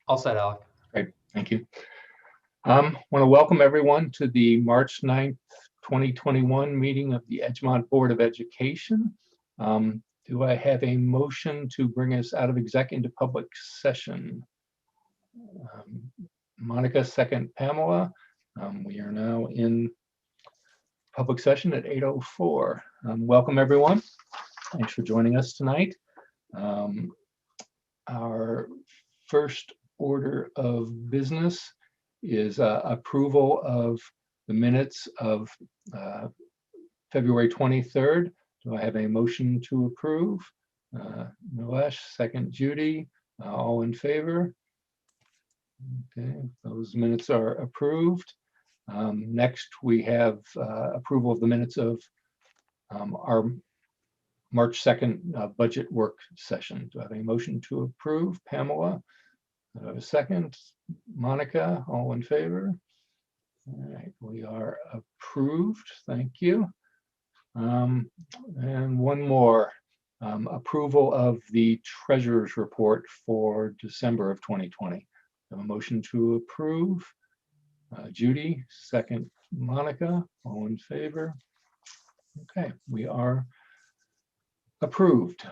All set, Alec. Great, thank you. Want to welcome everyone to the March 9th, 2021 meeting of the Edgemont Board of Education. Do I have a motion to bring us out of exec into public session? Monica, second Pamela. We are now in public session at 8:04. Welcome everyone. Thanks for joining us tonight. Our first order of business is approval of the minutes of February 23rd. Do I have a motion to approve? Nilesh, second Judy. All in favor? Okay, those minutes are approved. Next, we have approval of the minutes of our March 2nd budget work session. Do I have a motion to approve? Pamela, do I have a second? Monica, all in favor? All right, we are approved. Thank you. And one more, approval of the treasurer's report for December of 2020. A motion to approve. Judy, second Monica, all in favor? Okay, we are approved.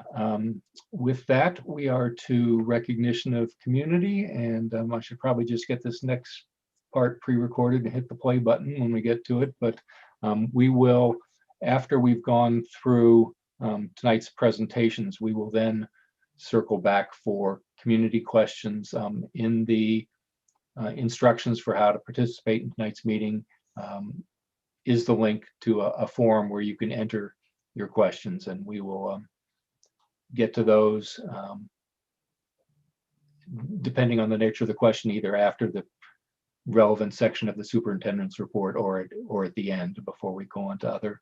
With that, we are to recognition of community, and I should probably just get this next part pre-recorded and hit the play button when we get to it, but we will, after we've gone through tonight's presentations, we will then circle back for community questions. In the instructions for how to participate in tonight's meeting is the link to a forum where you can enter your questions, and we will get to those depending on the nature of the question, either after the relevant section of the superintendent's report or at the end before we go on to other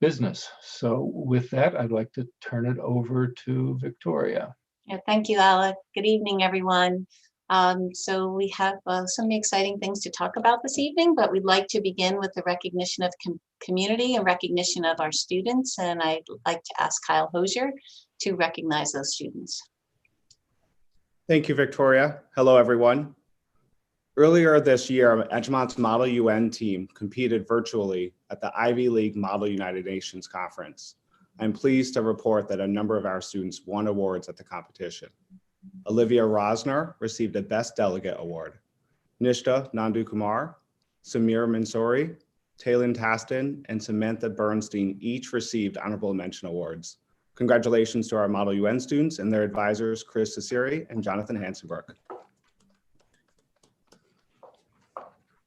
business. So with that, I'd like to turn it over to Victoria. Yeah, thank you, Alec. Good evening, everyone. So we have so many exciting things to talk about this evening, but we'd like to begin with the recognition of community and recognition of our students. And I'd like to ask Kyle Hosier to recognize those students. Thank you, Victoria. Hello, everyone. Earlier this year, Edgemont's Model UN team competed virtually at the Ivy League Model United Nations Conference. I'm pleased to report that a number of our students won awards at the competition. Olivia Rosner received a Best Delegate Award. Nishta Nandukumar, Samir Mansouri, Taylin Taston, and Samantha Bernstein each received honorable mention awards. Congratulations to our Model UN students and their advisors, Chris Cesari and Jonathan Hansenberg.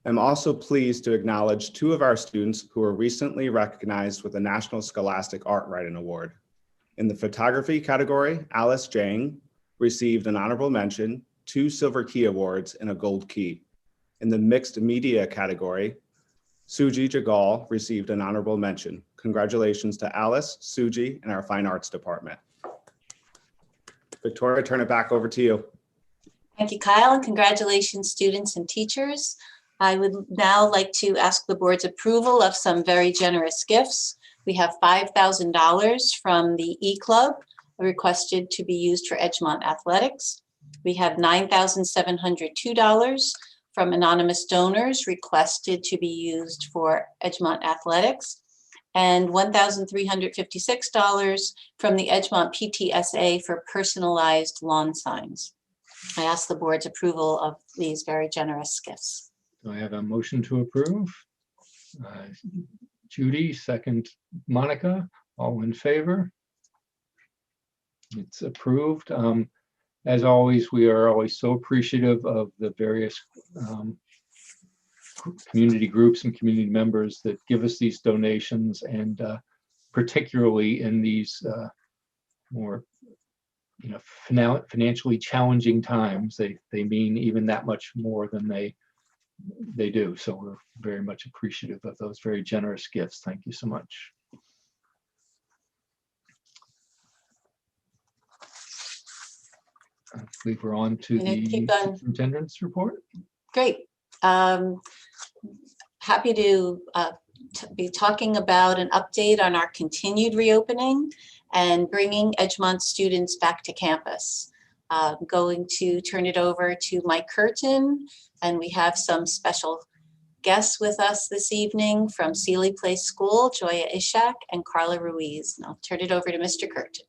I'm also pleased to acknowledge two of our students who were recently recognized with the National Scholastic Art Writing Award. In the photography category, Alice Jang received an honorable mention, 2 Silver Key Awards, and a Gold Key. In the mixed media category, Suji Jagal received an honorable mention. Congratulations to Alice, Suji, and our Fine Arts Department. Victoria, turn it back over to you. Thank you, Kyle, and congratulations, students and teachers. I would now like to ask the board's approval of some very generous gifts. We have $5,000 from the E-Club requested to be used for Edgemont Athletics. We have $9,702 from anonymous donors requested to be used for Edgemont Athletics, and $1,356 from the Edgemont PTSA for personalized lawn signs. I ask the board's approval of these very generous gifts. Do I have a motion to approve? Judy, second Monica, all in favor? It's approved. As always, we are always so appreciative of the various community groups and community members that give us these donations, and particularly in these more financially challenging times, they mean even that much more than they do. So we're very much appreciative of those very generous gifts. Thank you so much. I believe we're on to the superintendent's report. Great. Happy to be talking about an update on our continued reopening and bringing Edgemont students back to campus. I'm going to turn it over to Mike Curtin, and we have some special guests with us this evening from Sealy Place School, Joya Ishak and Carla Ruiz. And I'll turn it over to Mr. Curtin.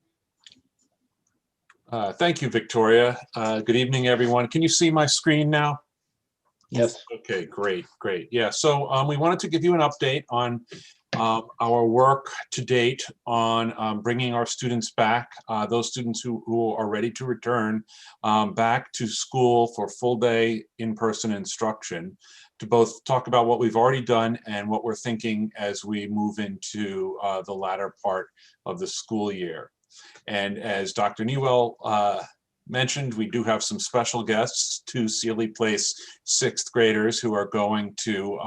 Thank you, Victoria. Good evening, everyone. Can you see my screen now? Yes. Okay, great. Yeah, so we wanted to give you an update on our work to date on bringing our students back, those students who are ready to return back to school for full day in-person instruction, to both talk about what we've already done and what we're thinking as we move into the latter part of the school year. And as Dr. Newell mentioned, we do have some special guests, two Sealy Place sixth graders who are going to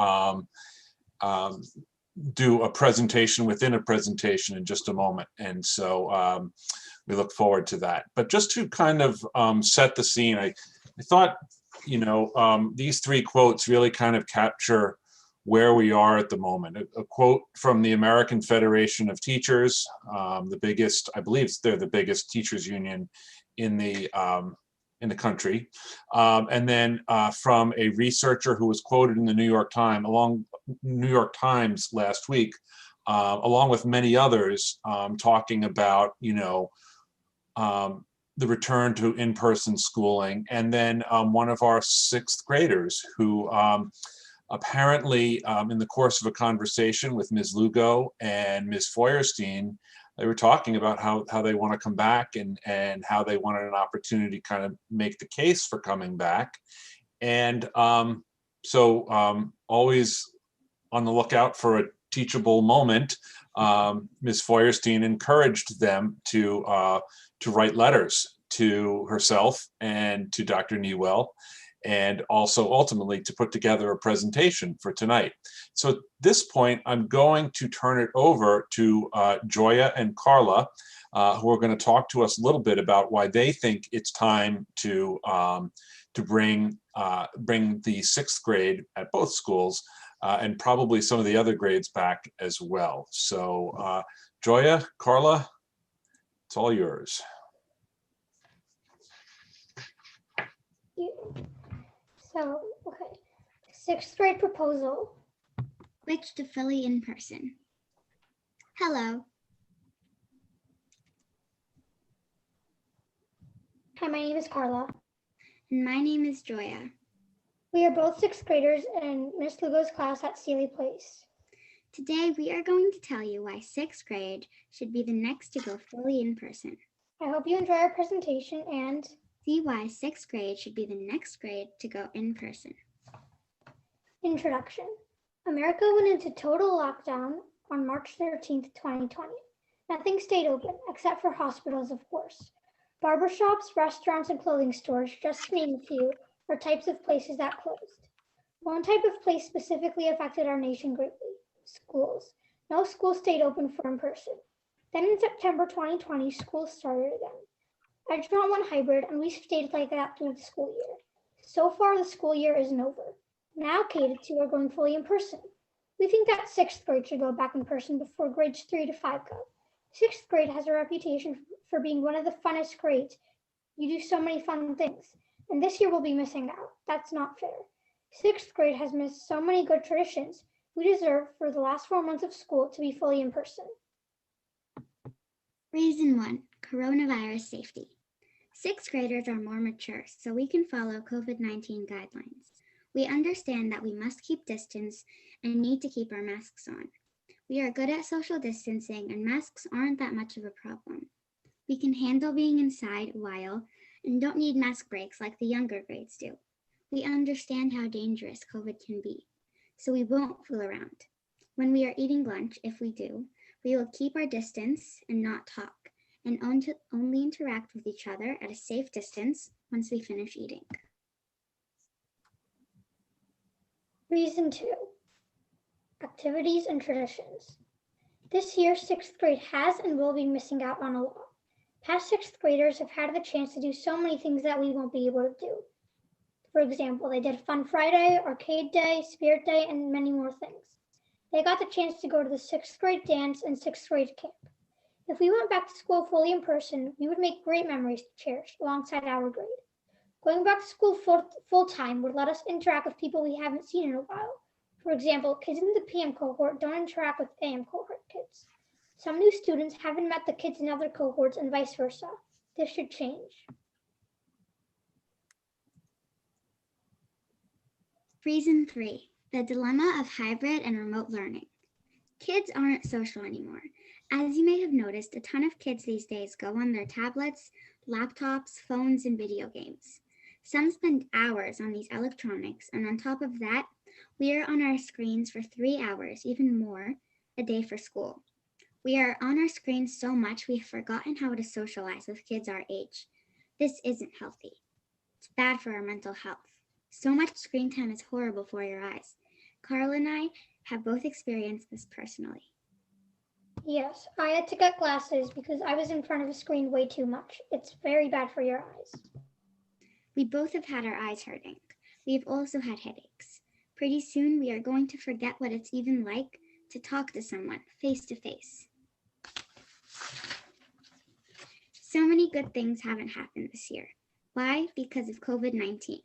do a presentation within a presentation in just a moment. And so we look forward to that. But just to kind of set the scene, I thought, you know, these three quotes really kind of capture where we are at the moment. A quote from the American Federation of Teachers, the biggest, I believe they're the biggest teachers union in the country. And then from a researcher who was quoted in the New York Times last week, along with many others, talking about, you know, the return to in-person schooling. And then one of our sixth graders who apparently in the course of a conversation with Ms. Lugo and Ms. Feuerstein, they were talking about how they want to come back and how they wanted an opportunity to kind of make the case for coming back. And so always on the lookout for a teachable moment, Ms. Feuerstein encouraged them to write letters to herself and to Dr. Newell, and also ultimately to put together a presentation for tonight. So at this point, I'm going to turn it over to Joya and Carla, who are going to talk to us a little bit about why they think it's time to bring the sixth grade at both schools and probably some of the other grades back as well. So Joya, Carla, it's all yours. So, okay, sixth grade proposal. Switch to fully in person. Hello. Hi, my name is Carla. And my name is Joya. We are both sixth graders in Miss Lugo's class at Sealy Place. Today we are going to tell you why sixth grade should be the next to go fully in person. I hope you enjoy our presentation and see why sixth grade should be the next grade to go in person. Introduction. America went into total lockdown on March 13th, 2020. Nothing stayed open except for hospitals, of course. Barbershops, restaurants, and clothing stores, just to name a few, are types of places that closed. One type of place specifically affected our nation greatly: schools. No school stayed open for in person. Then in September 2020, schools started again. Edgemont went hybrid, and we stayed like that through the school year. So far, the school year isn't over. Now K-2 are going fully in person. We think that sixth grade should go back in person before grades 3 to 5 go. Sixth grade has a reputation for being one of the funnest grades. You do so many fun things, and this year we'll be missing out. That's not fair. Sixth grade has missed so many good traditions. We deserve for the last 4 months of school to be fully in person. Reason 1, coronavirus safety. Sixth graders are more mature, so we can follow COVID-19 guidelines. We understand that we must keep distance and need to keep our masks on. We are good at social distancing, and masks aren't that much of a problem. We can handle being inside a while and don't need mask breaks like the younger grades do. We understand how dangerous COVID can be, so we won't fool around. When we are eating lunch, if we do, we will keep our distance and not talk, and only interact with each other at a safe distance once we finish eating. Reason 2, activities and traditions. This year, sixth grade has and will be missing out on a lot. Past sixth graders have had the chance to do so many things that we won't be able to do. For example, they did Fun Friday, Arcade Day, Spirit Day, and many more things. They got the chance to go to the sixth grade dance and sixth grade camp. If we went back to school fully in person, we would make great memories to cherish alongside our grade. Going back to school full time would let us interact with people we haven't seen in a while. For example, kids in the PM cohort don't interact with AM cohort kids. Some new students haven't met the kids in other cohorts and vice versa. This should change. Reason 3, the dilemma of hybrid and remote learning. Kids aren't social anymore. As you may have noticed, a ton of kids these days go on their tablets, laptops, phones, and video games. Some spend hours on these electronics, and on top of that, we are on our screens for 3 hours, even more, a day for school. We are on our screens so much we've forgotten how to socialize with kids our age. This isn't healthy. It's bad for our mental health. So much screen time is horrible for your eyes. Carl and I have both experienced this personally. Yes, I had to get glasses because I was in front of a screen way too much. It's very bad for your eyes. We both have had our eyes hurting. We've also had headaches. Pretty soon we are going to forget what it's even like to talk to someone face to face. So many good things haven't happened this year. Why? Because of COVID-19.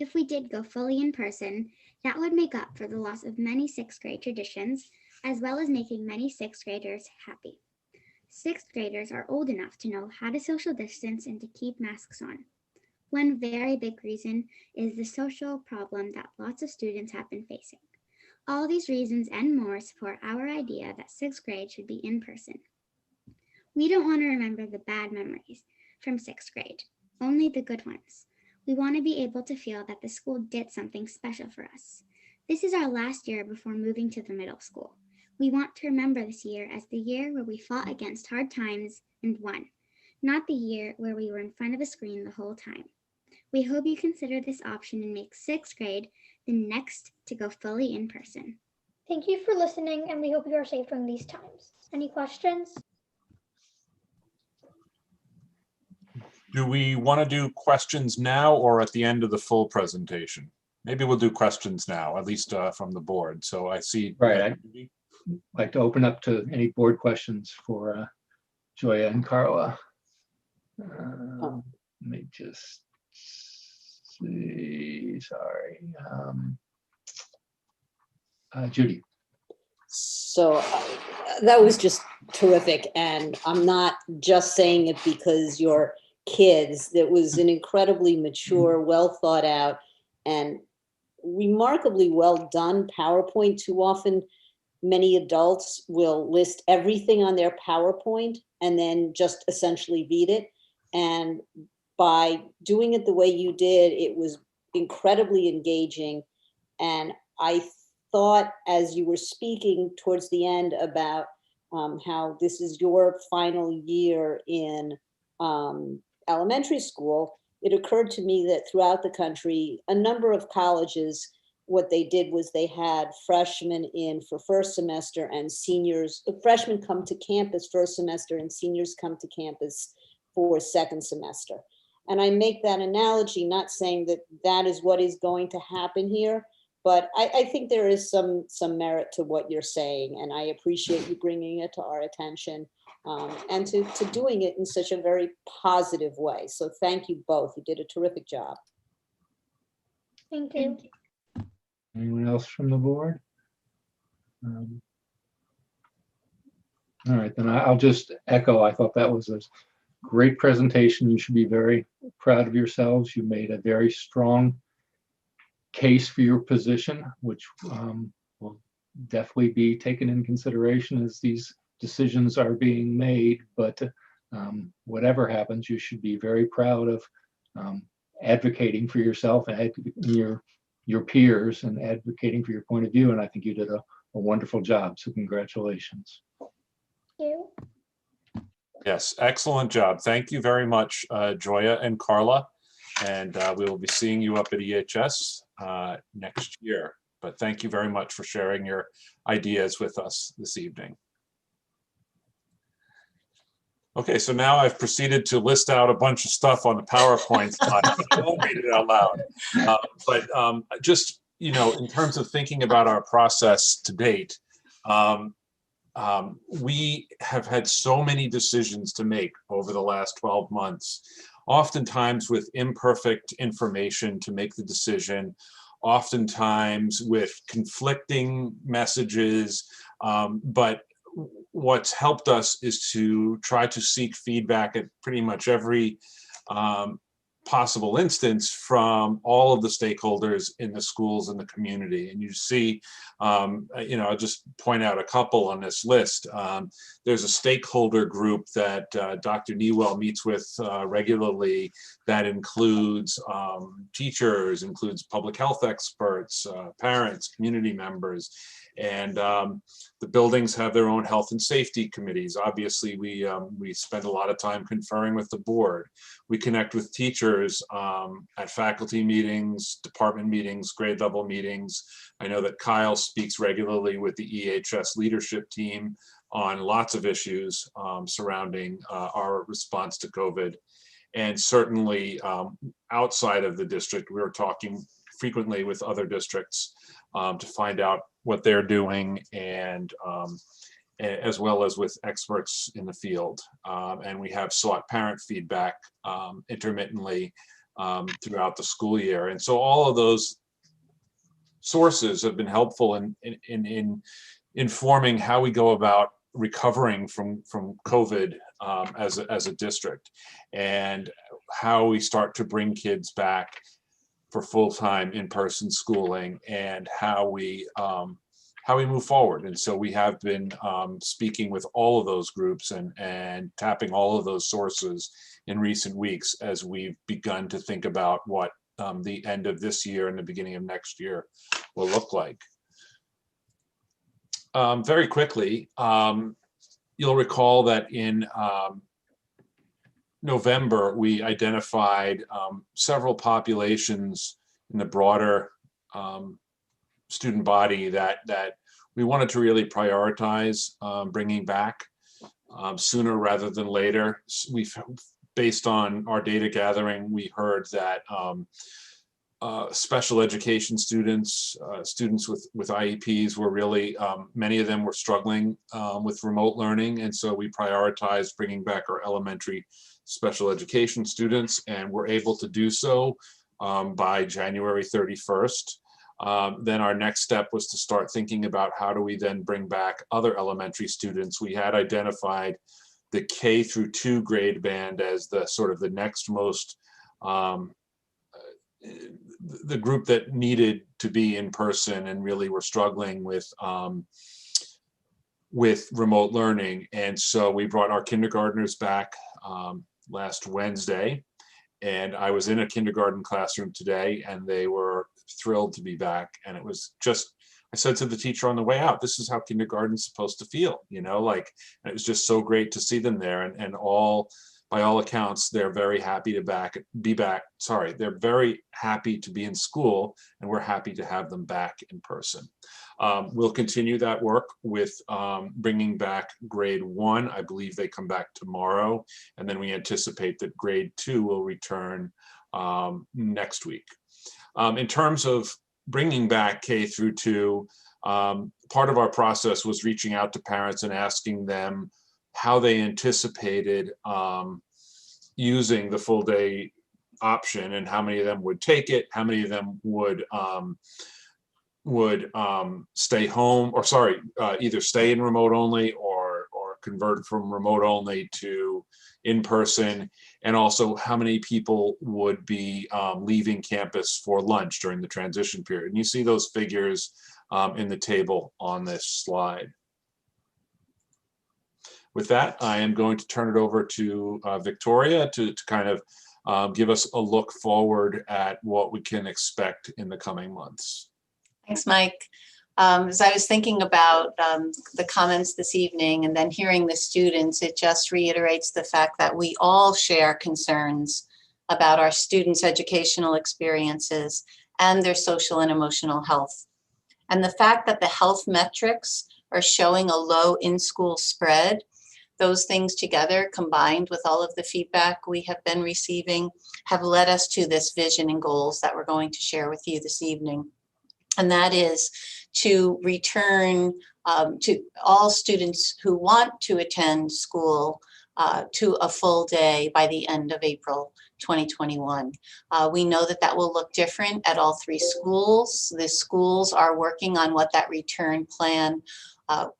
If we did go fully in person, that would make up for the loss of many sixth grade traditions, as well as making many sixth graders happy. Sixth graders are old enough to know how to social distance and to keep masks on. One very big reason is the social problem that lots of students have been facing. All these reasons and more support our idea that sixth grade should be in person. We don't want to remember the bad memories from sixth grade, only the good ones. We want to be able to feel that the school did something special for us. This is our last year before moving to the middle school. We want to remember this year as the year where we fought against hard times and won, not the year where we were in front of a screen the whole time. We hope you consider this option and make sixth grade the next to go fully in person. Thank you for listening, and we hope you are safe during these times. Any questions? Do we want to do questions now or at the end of the full presentation? Maybe we'll do questions now, at least from the board. So I see. Right. I'd like to open up to any board questions for Joya and Carla. Let me just see. Sorry. Judy. So that was just terrific. And I'm not just saying it because you're kids. That was an incredibly mature, well thought out, and remarkably well done PowerPoint. Too often, many adults will list everything on their PowerPoint and then just essentially read it. And by doing it the way you did, it was incredibly engaging. And I thought as you were speaking towards the end about how this is your final year in elementary school, it occurred to me that throughout the country, a number of colleges, what they did was they had freshmen in for first semester and seniors, freshmen come to campus first semester and seniors come to campus for second semester. And I make that analogy, not saying that that is what is going to happen here, but I think there is some merit to what you're saying, and I appreciate you bringing it to our attention and to doing it in such a very positive way. So thank you both. You did a terrific job. Thank you. Anyone else from the board? All right, then I'll just echo. I thought that was a great presentation. You should be very proud of yourselves. You made a very strong case for your position, which will definitely be taken in consideration as these decisions are being made. But whatever happens, you should be very proud of advocating for yourself and your peers and advocating for your point of view. And I think you did a wonderful job. So congratulations. Thank you. Yes, excellent job. Thank you very much, Joya and Carla. And we will be seeing you up at EHS next year. But thank you very much for sharing your ideas with us this evening. Okay, so now I've proceeded to list out a bunch of stuff on the PowerPoint slide. I won't read it out loud. But just, in terms of thinking about our process to date, we have had so many decisions to make over the last 12 months, oftentimes with imperfect information to make the decision, oftentimes with conflicting messages, but what's helped us is to try to seek feedback at pretty much every possible instance from all of the stakeholders in the schools and the community. And you see, I'll just point out a couple on this list. There's a stakeholder group that Dr. Newell meets with regularly that includes teachers, includes public health experts, parents, community members. And the buildings have their own health and safety committees. Obviously, we spend a lot of time conferring with the board. We connect with teachers at faculty meetings, department meetings, grade level meetings. I know that Kyle speaks regularly with the EHS leadership team on lots of issues surrounding our response to COVID. And certainly outside of the district, we're talking frequently with other districts to find out what they're doing, and as well as with experts in the field. And we have sought parent feedback intermittently throughout the school year. And so all of those sources have been helpful in informing how we go about recovering from COVID as a district, and how we start to bring kids back for full-time in-person schooling, and how we move forward. And so we have been speaking with all of those groups and tapping all of those sources in recent weeks as we've begun to think about what the end of this year and the beginning of next year will look like. Very quickly, you'll recall that in November, we identified several populations in the broader student body that we wanted to really prioritize bringing back sooner rather than later. Based on our data gathering, we heard that special education students, students with IEPs were really, many of them were struggling with remote learning. And so we prioritized bringing back our elementary special education students, and we're able to do so by January 31st. Then our next step was to start thinking about how do we then bring back other elementary students. We had identified the K through 2 grade band as the sort of the next most, the group that needed to be in person and really were struggling with remote learning. And so we brought our kindergartners back last Wednesday, and I was in a kindergarten classroom today, and they were thrilled to be back. And it was just, I said to the teacher on the way out, this is how kindergarten's supposed to feel, and it was just so great to see them there. And by all accounts, they're very happy to be back. Sorry, they're very happy to be in school, and we're happy to have them back in person. We'll continue that work with bringing back grade 1. I believe they come back tomorrow, and then we anticipate that grade 2 will return next week. In terms of bringing back K through 2, part of our process was reaching out to parents and asking them how they anticipated using the full day option, and how many of them would take it, how many of them would stay home, or either stay in remote only or convert from remote only to in person, and also how many people would be leaving campus for lunch during the transition period. And you see those figures in the table on this slide. With that, I am going to turn it over to Victoria to kind of give us a look forward at what we can expect in the coming months. Thanks, Mike. As I was thinking about the comments this evening and then hearing the students, it just reiterates the fact that we all share concerns about our students' educational experiences and their social and emotional health. And the fact that the health metrics are showing a low in-school spread, those things together, combined with all of the feedback we have been receiving, have led us to this vision and goals that we're going to share with you this evening. And that is to return to all students who want to attend school to a full day by the end of April 2021. We know that that will look different at all 3 schools. The schools are working on what that return plan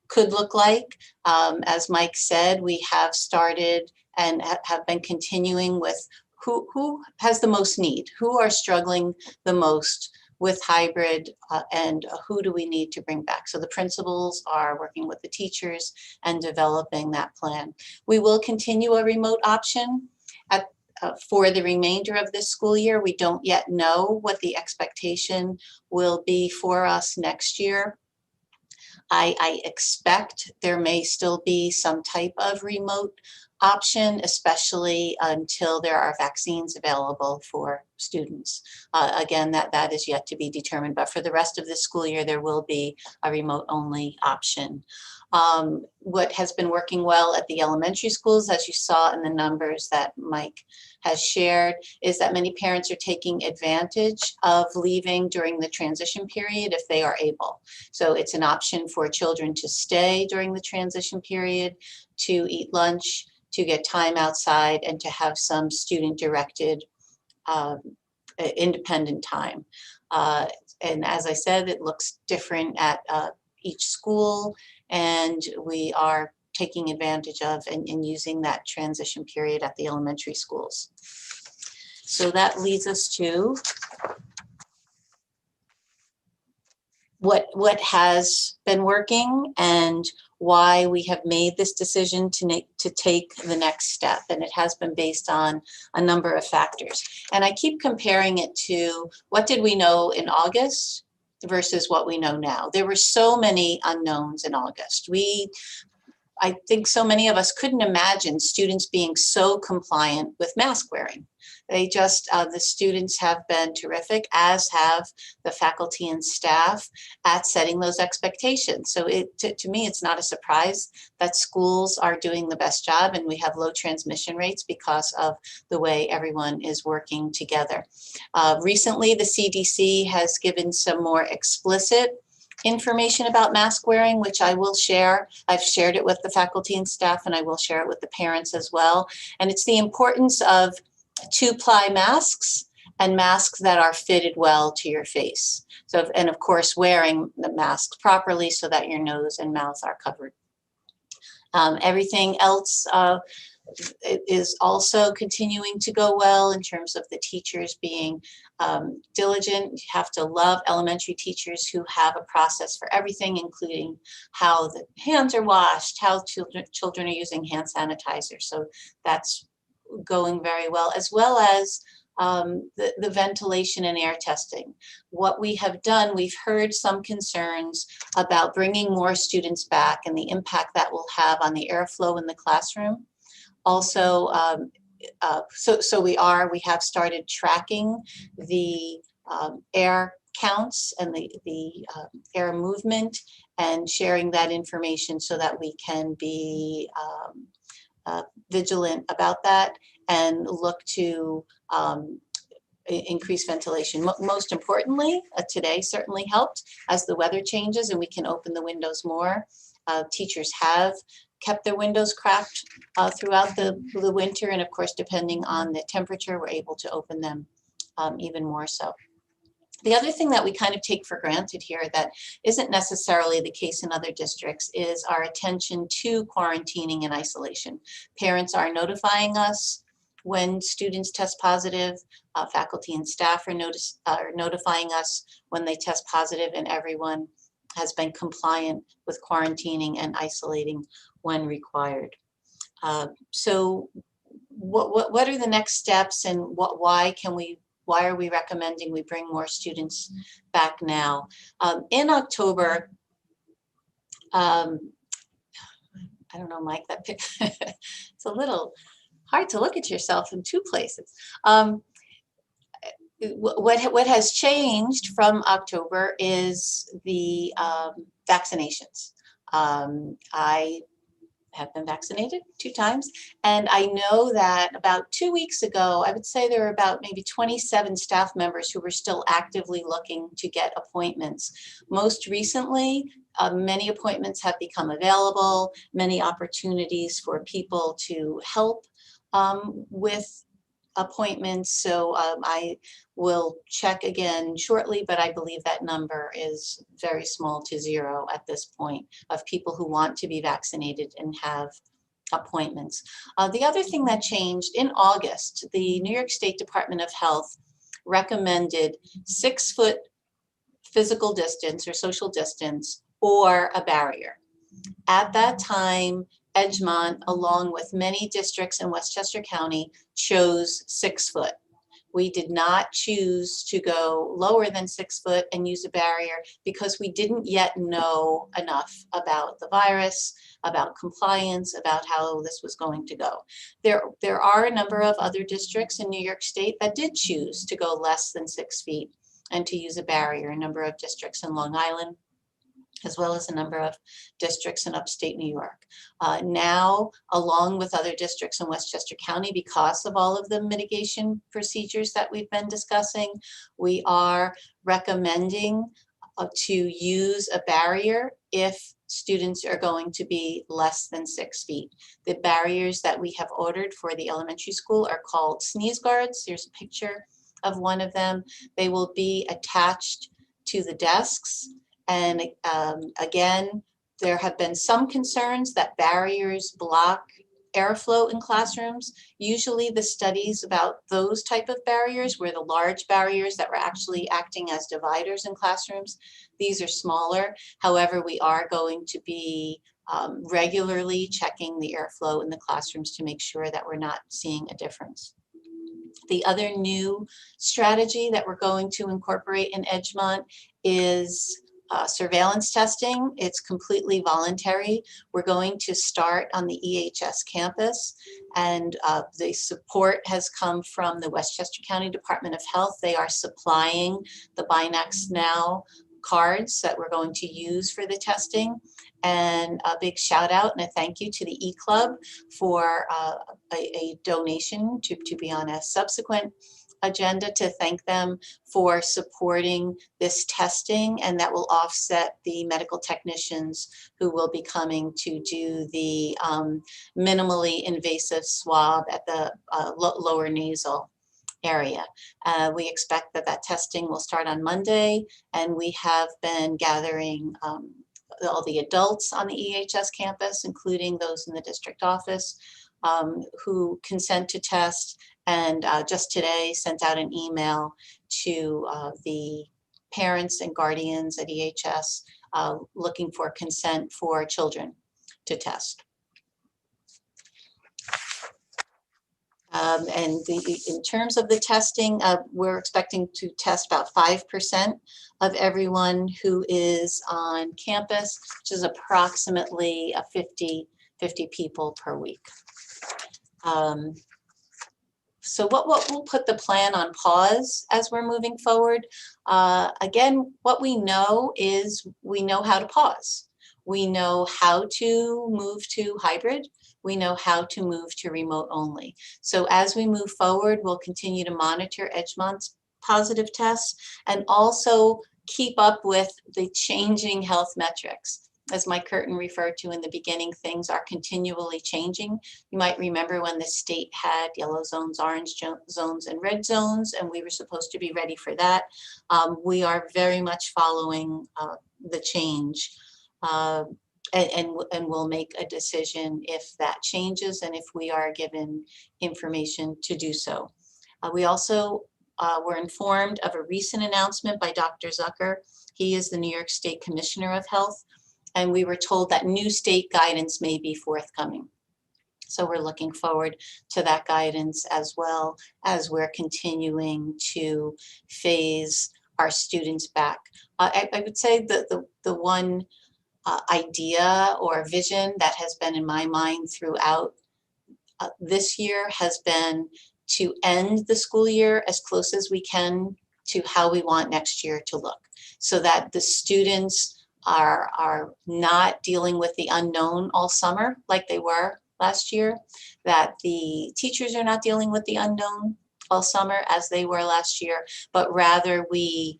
could look like. As Mike said, we have started and have been continuing with who has the most need, who are struggling the most with hybrid, and who do we need to bring back. So the principals are working with the teachers and developing that plan. We will continue a remote option for the remainder of this school year. We don't yet know what the expectation will be for us next year. I expect there may still be some type of remote option, especially until there are vaccines available for students. Again, that is yet to be determined, but for the rest of the school year, there will be a remote only option. What has been working well at the elementary schools, as you saw in the numbers that Mike has shared, is that many parents are taking advantage of leaving during the transition period if they are able. So it's an option for children to stay during the transition period, to eat lunch, to get time outside, and to have some student-directed independent time. And as I said, it looks different at each school, and we are taking advantage of and using that transition period at the elementary schools. So that leads us to what has been working and why we have made this decision to take the next step. And it has been based on a number of factors. And I keep comparing it to what did we know in August versus what we know now. There were so many unknowns in August. I think so many of us couldn't imagine students being so compliant with mask wearing. They just, the students have been terrific, as have the faculty and staff at setting those expectations. So to me, it's not a surprise that schools are doing the best job and we have low transmission rates because of the way everyone is working together. Recently, the CDC has given some more explicit information about mask wearing, which I will share. I've shared it with the faculty and staff, and I will share it with the parents as well. And it's the importance of 2-ply masks and masks that are fitted well to your face. So, and of course, wearing the masks properly so that your nose and mouth are covered. Everything else is also continuing to go well in terms of the teachers being diligent. You have to love elementary teachers who have a process for everything, including how the hands are washed, how children are using hand sanitizer. So that's going very well as the ventilation and air testing. What we have done, we've heard some concerns about bringing more students back and the impact that will have on the airflow in the classroom. Also, we have started tracking the air counts and the air movement and sharing that information so that we can be vigilant about that and look to increase ventilation. Most importantly, today certainly helped as the weather changes and we can open the windows more. Teachers have kept their windows cracked throughout the winter, and of course, depending on the temperature, we're able to open them even more so. The other thing that we kind of take for granted here that isn't necessarily the case in other districts is our attention to quarantining and isolation. Parents are notifying us when students test positive, faculty and staff are notifying us when they test positive, and everyone has been compliant with quarantining and isolating when required. So what are the next steps, and why are we recommending we bring more students back now? In October, I don't know, Mike, that it's a little hard to look at yourself in 2 places. What has changed from October is the vaccinations. I have been vaccinated 2 times. And I know that about 2 weeks ago, I would say there were about maybe 27 staff members who were still actively looking to get appointments. Most recently, many appointments have become available, many opportunities for people to help with appointments. So I will check again shortly, but I believe that number is very small to zero at this point of people who want to be vaccinated and have appointments. The other thing that changed in August, the New York State Department of Health recommended 6-foot physical distance or social distance or a barrier. At that time, Edgemont, along with many districts in Westchester County, chose 6 foot. We did not choose to go lower than 6 foot and use a barrier because we didn't yet know enough about the virus, about compliance, about how this was going to go. There are a number of other districts in New York State that did choose to go less than 6 feet and to use a barrier. A number of districts in Long Island, as well as a number of districts in upstate New York. Now, along with other districts in Westchester County, because of all of the mitigation procedures that we've been discussing, we are recommending to use a barrier if students are going to be less than 6 feet. The barriers that we have ordered for the elementary school are called sneeze guards. Here's a picture of one of them. They will be attached to the desks. And again, there have been some concerns that barriers block airflow in classrooms. Usually the studies about those type of barriers were the large barriers that were actually acting as dividers in classrooms. These are smaller. However, we are going to be regularly checking the airflow in the classrooms to make sure that we're not seeing a difference. The other new strategy that we're going to incorporate in Edgemont is surveillance testing. It's completely voluntary. We're going to start on the EHS campus, and the support has come from the Westchester County Department of Health. They are supplying the Binax Now cards that we're going to use for the testing. And a big shout out and a thank you to the E-Club for a donation to be on a subsequent agenda, to thank them for supporting this testing, and that will offset the medical technicians who will be coming to do the minimally invasive swab at the lower nasal area. We expect that testing will start on Monday, and we have been gathering all the adults on the EHS campus, including those in the district office, who consent to test, and just today sent out an email to the parents and guardians at EHS looking for consent for children to test. In terms of the testing, we're expecting to test about 5% of everyone who is on campus, which is approximately 50 people per week. So what will put the plan on pause as we're moving forward? Again, what we know is we know how to pause. We know how to move to hybrid. We know how to move to remote only. So as we move forward, we'll continue to monitor Edgemont's positive tests and also keep up with the changing health metrics. As Mike Curtin referred to in the beginning, things are continually changing. You might remember when the state had yellow zones, orange zones, and red zones, and we were supposed to be ready for that. We are very much following the change, and we'll make a decision if that changes and if we are given information to do so. We also were informed of a recent announcement by Dr. Zucker. He is the New York State Commissioner of Health. And we were told that new state guidance may be forthcoming. So we're looking forward to that guidance, as well as we're continuing to phase our students back. I would say that the one idea or vision that has been in my mind throughout this year has been to end the school year as close as we can to how we want next year to look, so that the students are not dealing with the unknown all summer like they were last year, that the teachers are not dealing with the unknown all summer as they were last year, but rather we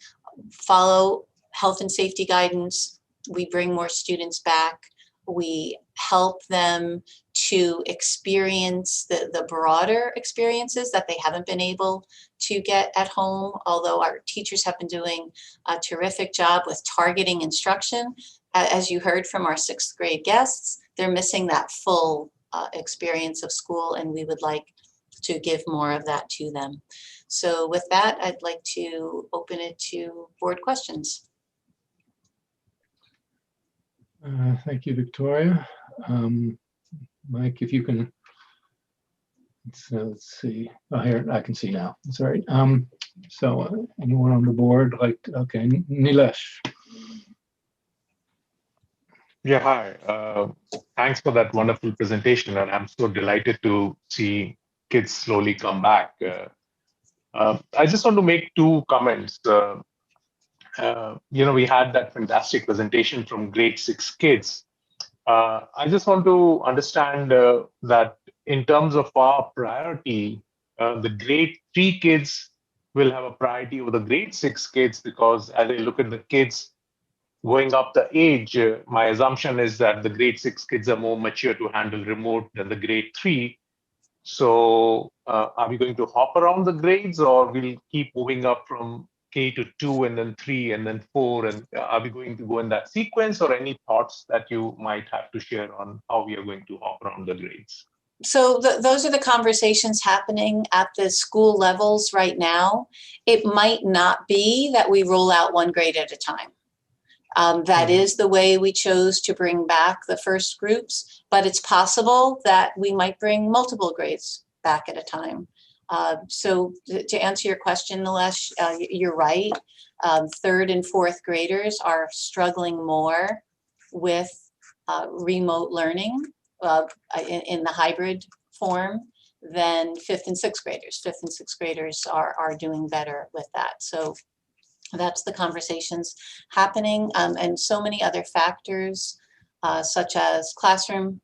follow health and safety guidance, we bring more students back, we help them to experience the broader experiences that they haven't been able to get at home, although our teachers have been doing a terrific job with targeting instruction. As you heard from our 6th grade guests, they're missing that full experience of school, and we would like to give more of that to them. So with that, I'd like to open it to board questions. Thank you, Victoria. Mike, if you can, let's see. Oh, here, I can see now. That's all right. So anyone on the board okay, Nilesh. Yeah, hi. Thanks for that wonderful presentation, and I'm so delighted to see kids slowly come back. I just want to make 2 comments. We had that fantastic presentation from grade 6 kids. I just want to understand that in terms of our priority, the grade 3 kids will have a priority over the grade 6 kids, because as I look at the kids going up the age, my assumption is that the grade 6 kids are more mature to handle remote than the grade 3. So are we going to hop around the grades, or we'll keep moving up from K to 2 and then 3 and then 4? And are we going to go in that sequence, or any thoughts that you might have to share on how we are going to hop around the grades? So those are the conversations happening at the school levels right now. It might not be that we roll out 1 grade at a time. That is the way we chose to bring back the first groups, but it's possible that we might bring multiple grades back at a time. So to answer your question, Nilesh, you're right. 3rd and 4th graders are struggling more with remote learning in the hybrid form than 5th and 6th graders. 5th and 6th graders are doing better with that. So that's the conversations happening, and so many other factors, such as classroom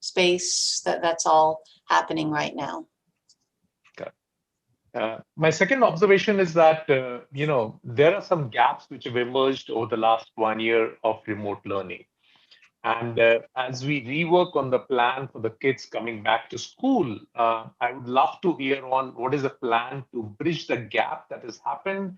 space, that's all happening right now. My second observation is that, there are some gaps which have emerged over the last 1 year of remote learning. And as we rework on the plan for the kids coming back to school, I would love to hear on what is the plan to bridge the gap that has happened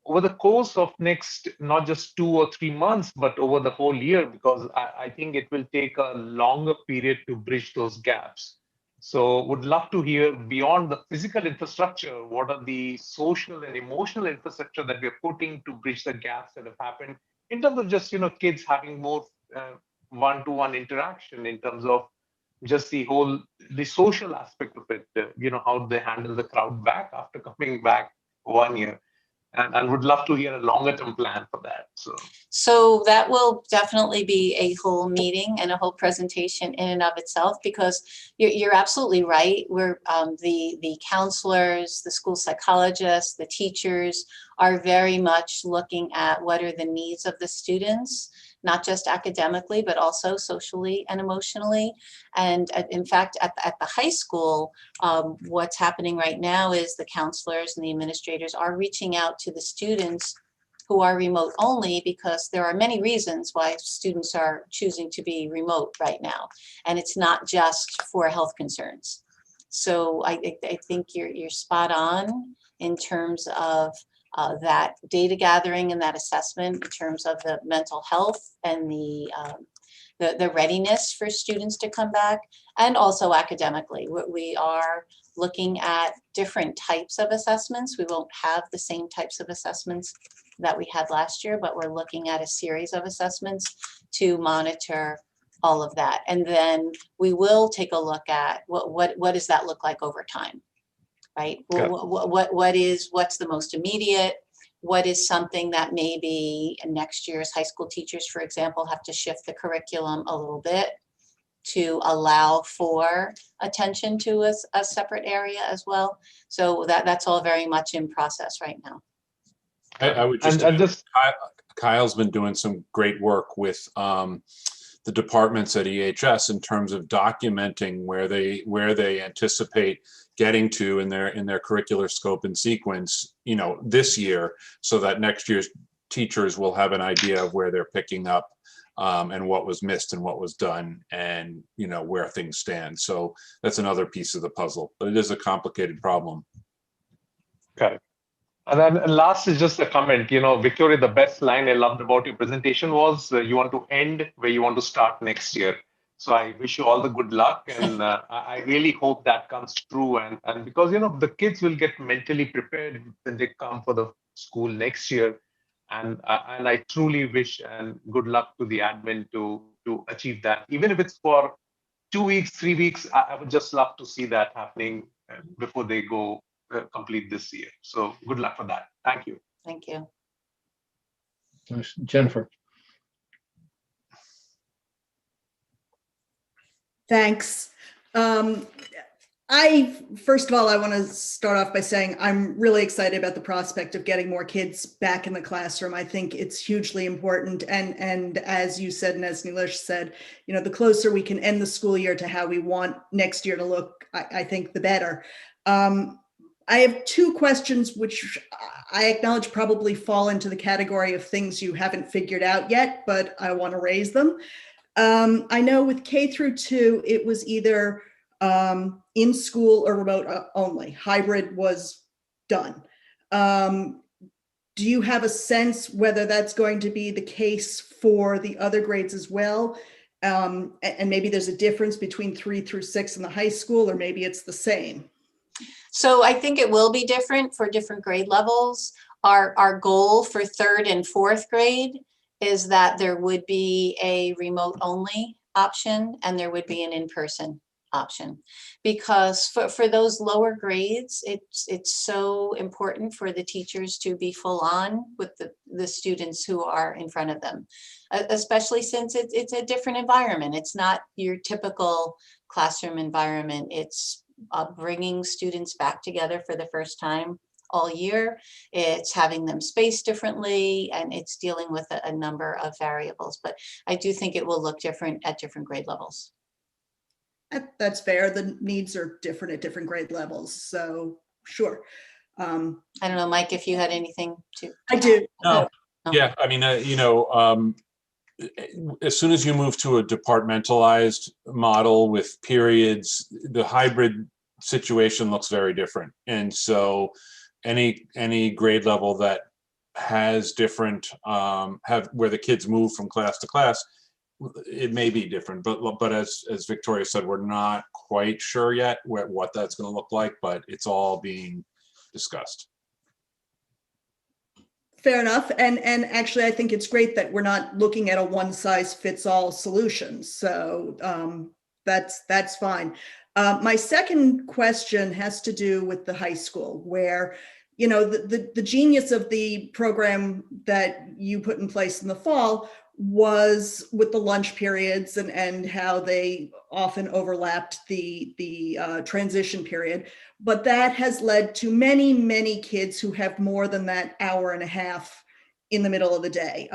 over the course of next, not just 2 or 3 months, but over the whole year, because I think it will take a longer period to bridge those gaps. So would love to hear, beyond the physical infrastructure, what are the social and emotional infrastructure that we're putting to bridge the gaps that have happened in terms of just, kids having more one-to-one interaction, in terms of just the social aspect of it, how they handle the crowd back after coming back 1 year. And would love to hear a longer term plan for that. So that will definitely be a whole meeting and a whole presentation in and of itself, because you're absolutely right. We're the counselors, the school psychologists, the teachers are very much looking at what are the needs of the students, not just academically, but also socially and emotionally. And in fact, at the high school, what's happening right now is the counselors and the administrators are reaching out to the students who are remote only, because there are many reasons why students are choosing to be remote right now. And it's not just for health concerns. So I think you're spot on in terms of that data gathering and that assessment in terms of the mental health and the readiness for students to come back, and also academically. We are looking at different types of assessments. We won't have the same types of assessments that we had last year, but we're looking at a series of assessments to monitor all of that. And then we will take a look at what does that look like over time, right? Okay. What's the most immediate? What is something that maybe next year's high school teachers, for example, have to shift the curriculum a little bit to allow for attention to a separate area as well. So that's all very much in process right now. I would just, Kyle's been doing some great work with the departments at EHS in terms of documenting where they anticipate getting to in their curricular scope and sequence, this year, so that next year's teachers will have an idea of where they're picking up and what was missed and what was done, and where things stand. So that's another piece of the puzzle, but it is a complicated problem. Okay. And then last is just a comment, Victoria, the best line I loved about your presentation was you want to end where you want to start next year. So I wish you all the good luck, and I really hope that comes true. And because, the kids will get mentally prepared when they come for the school next year. And I truly wish and good luck to the admin to achieve that. Even if it's for 2 weeks, 3 weeks, I would just love to see that happening before they go complete this year. So good luck for that. Thank you. Thank you. Jennifer. Thanks. First of all, I want to start off by saying I'm really excited about the prospect of getting more kids back in the classroom. I think it's hugely important. And as you said, and as Nilesh said, the closer we can end the school year to how we want next year to look, I think the better. I have two questions, which I acknowledge probably fall into the category of things you haven't figured out yet, but I want to raise them. I know with K through 2, it was either in school or remote only. Hybrid was done. Do you have a sense whether that's going to be the case for the other grades as well? And maybe there's a difference between 3 through 6 in the high school, or maybe it's the same. So I think it will be different for different grade levels. Our goal for 3rd and 4th grade is that there would be a remote only option and there would be an in-person option, because for those lower grades, it's so important for the teachers to be full on with the students who are in front of them, especially since it's a different environment. It's not your typical classroom environment. It's bringing students back together for the first time all year. It's having them spaced differently, and it's dealing with a number of variables. But I do think it will look different at different grade levels. That's fair. The needs are different at different grade levels. So sure. I don't know, Mike, if you had anything to I do. No. Yeah, I mean, as soon as you move to a departmentalized model with periods, the hybrid situation looks very different. And so any grade level that has different, where the kids move from class to class, it may be different, but as Victoria said, we're not quite sure yet what that's going to look like, but it's all being discussed. Fair enough. And actually, I think it's great that we're not looking at a one-size-fits-all solution. So that's fine. My second question has to do with the high school, where the genius of the program that you put in place in the fall was with the lunch periods and how they often overlapped the transition period. But that has led to many, many kids who have more than that hour and a half in the middle of the day.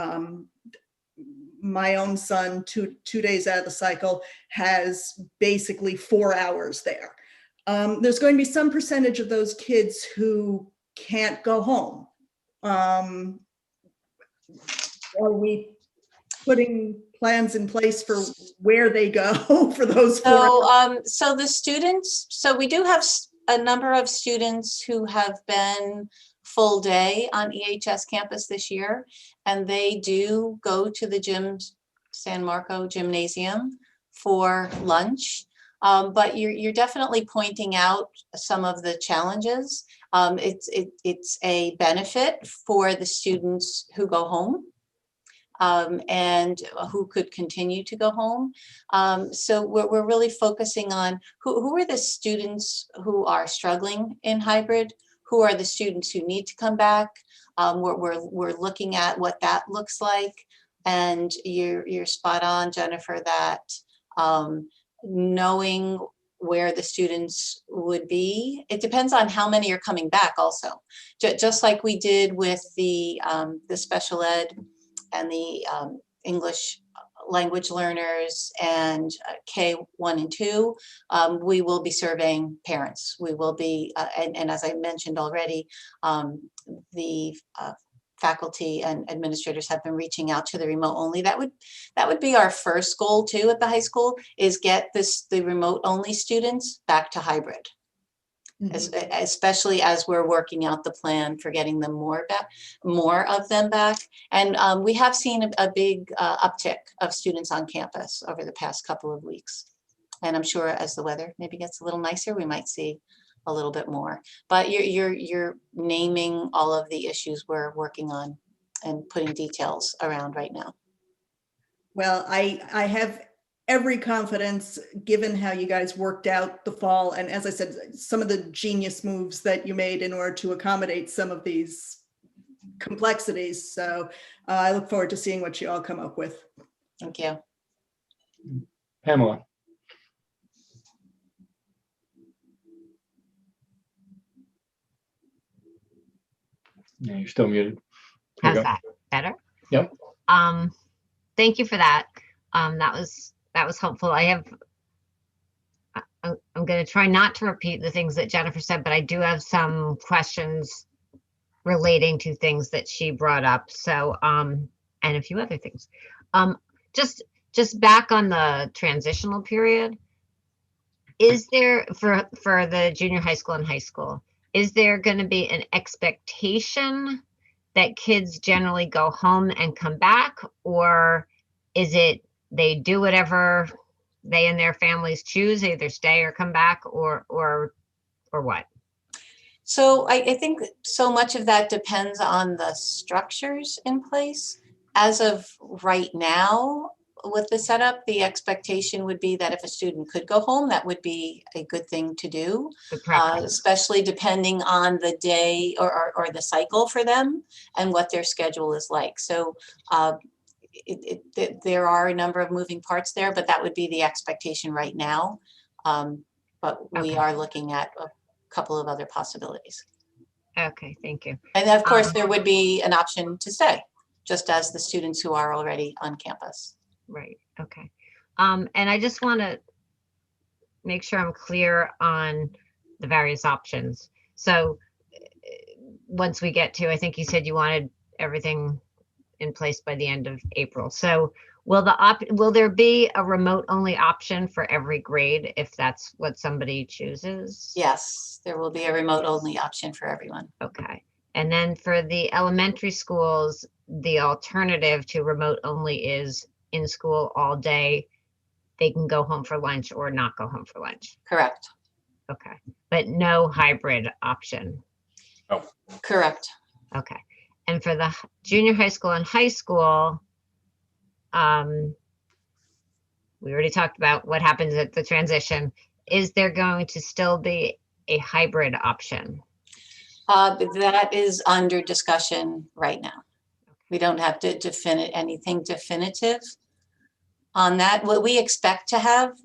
My own son, two days out of the cycle, has basically 4 hours there. There's going to be some percentage of those kids who can't go home. Are we putting plans in place for where they go for those 4 hours? So the students, so we do have a number of students who have been full day on EHS campus this year, and they do go to the San Marco gymnasium for lunch. But you're definitely pointing out some of the challenges. It's a benefit for the students who go home and who could continue to go home. So we're really focusing on who are the students who are struggling in hybrid, who are the students who need to come back. We're looking at what that looks like. And you're spot on, Jennifer, that knowing where the students would be, it depends on how many are coming back also. Just like we did with the special ed the English language learners and K1 and 2, we will be surveying parents. We will be, and as I mentioned already, the faculty and administrators have been reaching out to the remote only. That would be our first goal too at the high school, is get the remote only students back to hybrid. Especially as we're working out the plan for getting them more of them back. And we have seen a big uptick of students on campus over the past couple of weeks. And I'm sure as the weather maybe gets a little nicer, we might see a little bit more. But you're naming all of the issues we're working on and putting details around right now. Well, I have every confidence, given how you guys worked out the fall. And as I said, some of the genius moves that you made in order to accommodate some of these complexities. So I look forward to seeing what you all come up with. Thank you. Pamela. Yeah, you're still muted. There you How's go. that? Better? Yep. Thank you for that. That was helpful. I'm going to try not to repeat the things that Jennifer said, but I do have some questions relating to things that she brought up. So, and a few other things. Just back on the transitional period, is there for the junior high school and high school, is there going to be an expectation that kids generally go home and come back, or is it they do whatever they and their families choose, either stay or come back, or what? So I think so much of that depends on the structures in place. As of right now, with the setup, the expectation would be that if a student could go home, that would be a good thing to do, especially depending on the day or the cycle for them and what their schedule is like. So there are a number of moving parts there, but that would be the expectation right now. But we are looking at a couple of other possibilities. Okay, thank you. And of course, there would be an option to stay, just as the students who are already on campus. Right, okay. And I just want to make sure I'm clear on the various options. So once we get to, I think you said you wanted everything in place by the end of April. So will there be a remote only option for every grade if that's what somebody chooses? Yes, there will be a remote only option for everyone. Okay. And then for the elementary schools, the alternative to remote only is in school all day. They can go home for lunch or not go home for lunch. Correct. Okay. But no hybrid option. Oh. Correct. Okay. And for the junior high school and high school, we already talked about what happens at the transition. Is there going to still be a hybrid option? That is under discussion right now. We don't have to anything definitive on that. What we expect to have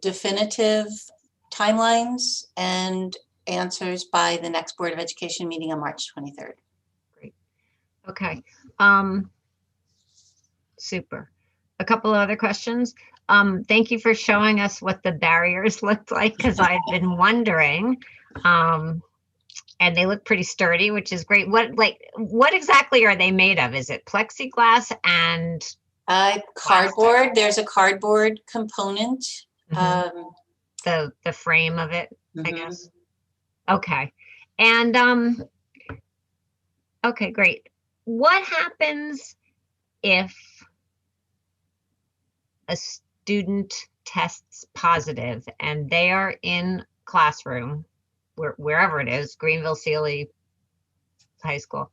definitive timelines and answers by the next Board of Education meeting on March 23rd. Great. Okay. Super. A couple of other questions. Thank you for showing us what the barriers looked like, because I've been wondering. And they look pretty sturdy, which is great. What exactly are they made of? Is it plexiglass and cardboard? There's a cardboard component. The frame of it, I guess. Okay. And okay, great. What happens if a student tests positive and they are in classroom, wherever it is, Greenville, Sealy High School,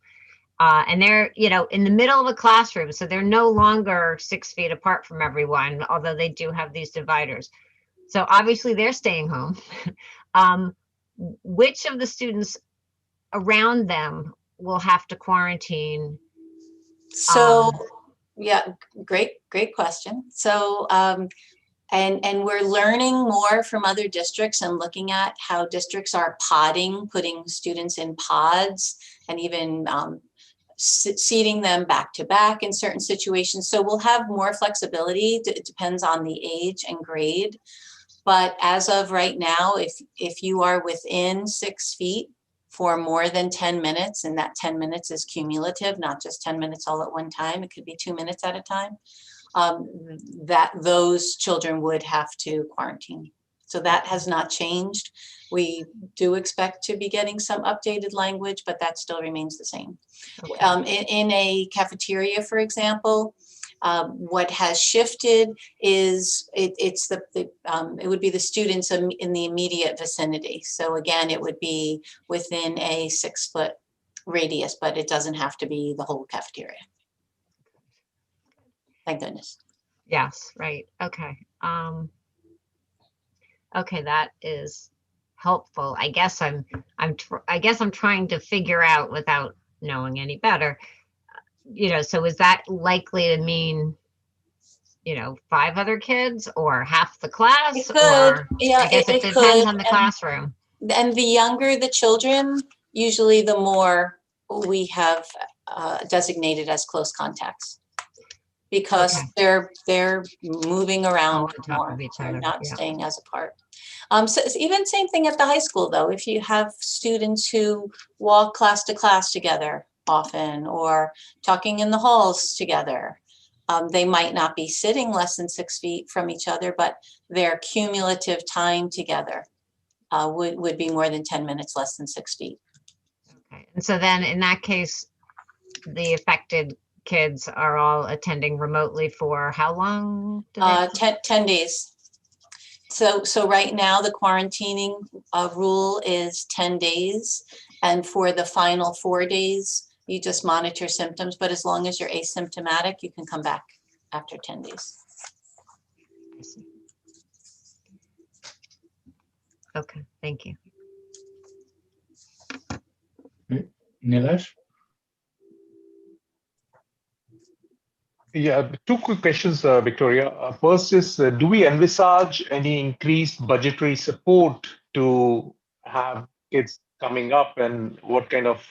and they're, in the middle of a classroom, so they're no longer 6 feet apart from everyone, although they do have these dividers. So obviously they're staying home. Which of the students around them will have to quarantine? So, yeah, great question. So, and we're learning more from other districts and looking at how districts are putting students in pods and even seating them back to back in certain situations. So we'll have more flexibility. It depends on the age and grade. But as of right now, if you are within 6 feet for more than 10 minutes, and that 10 minutes is cumulative, not just 10 minutes all at one time, it could be 2 minutes at a time, that those children would have to quarantine. So that has not changed. We do expect to be getting some updated language, but that still remains the same. Okay. In a cafeteria, for example, what has shifted is it would be the students in the immediate vicinity. So again, it would be within a 6-foot radius, but it doesn't have to be the whole cafeteria. Thank goodness. Yes, right. Okay. Okay, that is helpful. I guess I'm trying to figure out without knowing any better. So is that likely to mean, 5 other kids or half the class? It could, or yeah, I guess it it depends could. on the classroom. And the younger the children, usually the more we have designated as close contacts. Because Okay. they're moving around On top more, of each they're other, not yeah. staying as apart. So it's even same thing at the high school though. If you have students who walk class to class together often, or talking in the halls together, they might not be sitting less than 6 feet from each other, but their cumulative time together would be more than 10 minutes less than 6 feet. Okay. And so then in that case, the affected kids are all attending remotely for how long? 10 days. So right now the quarantining rule is 10 days. And for the final 4 days, you just monitor symptoms. But as long as you're asymptomatic, you can come back after 10 days. I see. Okay, thank you. Nilesh? Yeah, 2 quick questions, Victoria. First is, do we envisage any increased budgetary support to have kids coming up, and what kind of,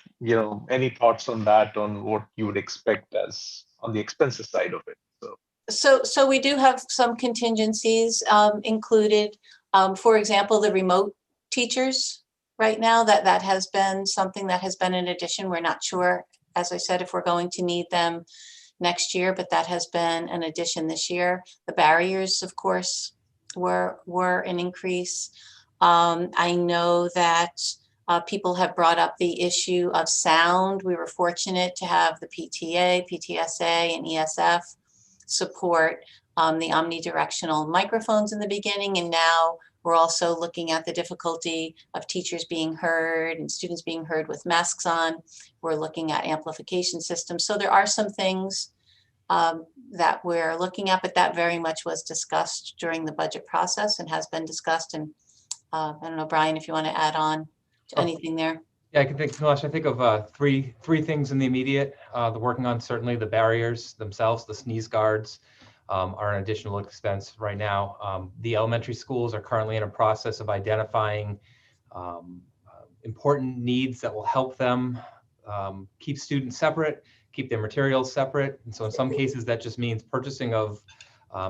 any thoughts on that, on what you would expect as on the expenses side of it? So we do have some contingencies included. For example, the remote teachers right now, that has been something that has been an addition. We're not sure, as I said, if we're going to need them next year, but that has been an addition this year. The barriers, of course, were an increase. I know that people have brought up the issue of sound. We were fortunate to have the PTA, PTSA, and ESF support the omnidirectional microphones in the beginning, and now we're also looking at the difficulty of teachers being heard and students being heard with masks on. We're looking at amplification systems. So there are some things that we're looking at, but that very much was discussed during the budget process and has been discussed. And I don't know, Brian, if you want to add on to anything there. Yeah, I think of three things in the immediate. The working on certainly the barriers themselves, the sneeze guards are an additional expense right now. The elementary schools are currently in a process of identifying important needs that will help them keep students separate, keep their materials separate. And so in some cases that just means purchasing of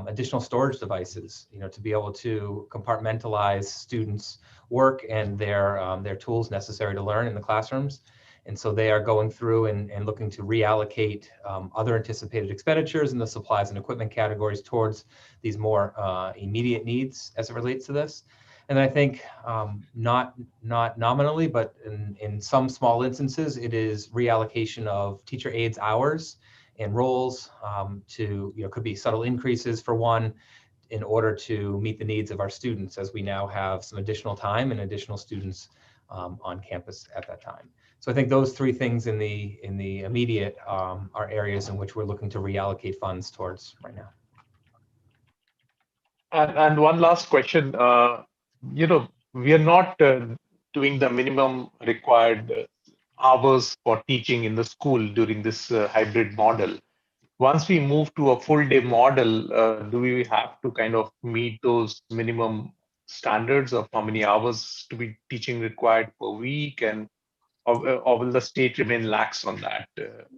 additional storage devices, to be able to compartmentalize students' work and their tools necessary to learn in the classrooms. And so they are going through and looking to reallocate other anticipated expenditures in the supplies and equipment categories towards these more immediate needs as it relates to this. And I think not nominally, but in some small instances, it is reallocation of teacher aides hours and roles to, could be subtle increases for one, in order to meet the needs of our students, as we now have some additional time and additional students on campus at that time. So I think those three things in the immediate are areas in which we're looking to reallocate funds towards right now. And one last question, we are not doing the minimum required hours for teaching in the school during this hybrid model. Once we move to a full day model, do we have to kind of meet those minimum standards of how many hours to be teaching required per week, or will the state remain lax on that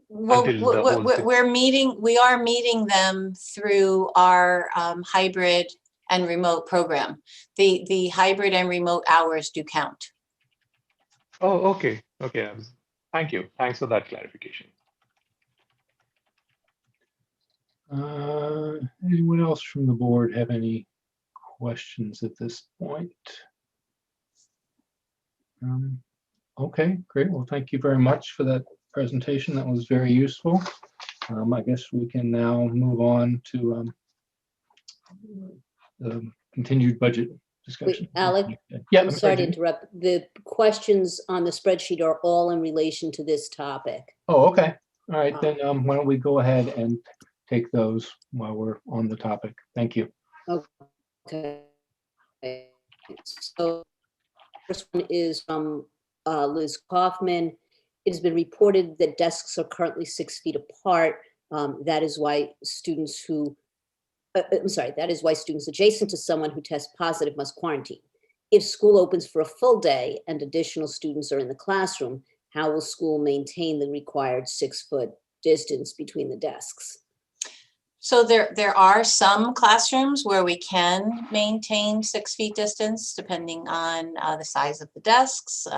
Well, until the whole thing? we are meeting them through our hybrid and remote program. The hybrid and remote hours do count. Oh, okay. Okay. Thank you. Thanks for that clarification. Anyone else from the board have any questions at this point? Okay, great. Well, thank you very much for that presentation. That was very useful. I guess we can now move on to the continued budget discussion. Alec, Yeah, I'm sorry to interrupt. The questions on the spreadsheet are all in relation to this topic. Oh, okay. All right, then why don't we go ahead and take those while we're on the topic. Thank you. Okay. So first one is from Liz Kaufman. It has been reported that desks are currently 6 feet apart. That is why students who, that is why students adjacent to someone who tests positive must quarantine. If school opens for a full day and additional students are in the classroom, how will school maintain the required 6-foot distance between the desks? So there are some classrooms where we can maintain 6 feet distance, depending on the size of the desks,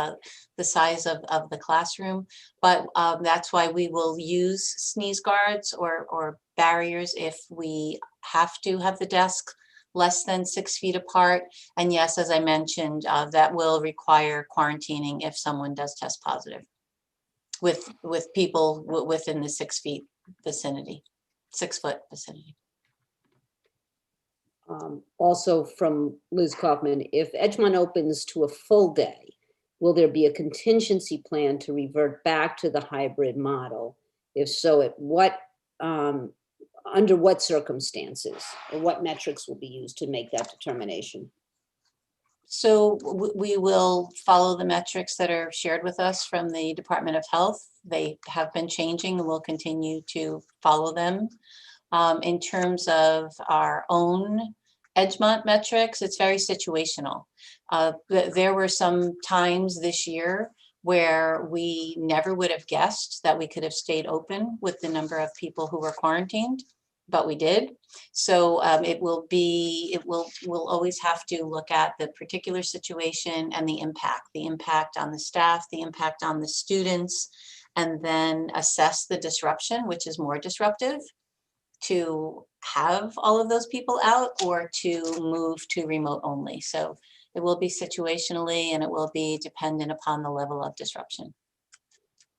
the size of the classroom. But that's why we will use sneeze guards or barriers if we have to have the desk less than 6 feet apart. And yes, as I mentioned, that will require quarantining if someone does test positive with people within the 6 feet vicinity. 6-foot vicinity. Also from Liz Kaufman, if Edgemont opens to a full day, will there be a contingency plan to revert back to the hybrid model? If so, at what, under what circumstances, or what metrics will be used to make that determination? So we will follow the metrics that are shared with us from the Department of Health. They have been changing and we'll continue to follow them. In terms of our own Edgemont metrics, it's very situational. There were some times this year where we never would have guessed that we could have stayed open with the number of people who were quarantined, but we did. So we'll always have to look at the particular situation and the impact on the staff, the impact on the students, and then assess the disruption, which is more disruptive, to have all of those people out or to move to remote only. So it will be situationally and it will be dependent upon the level of disruption.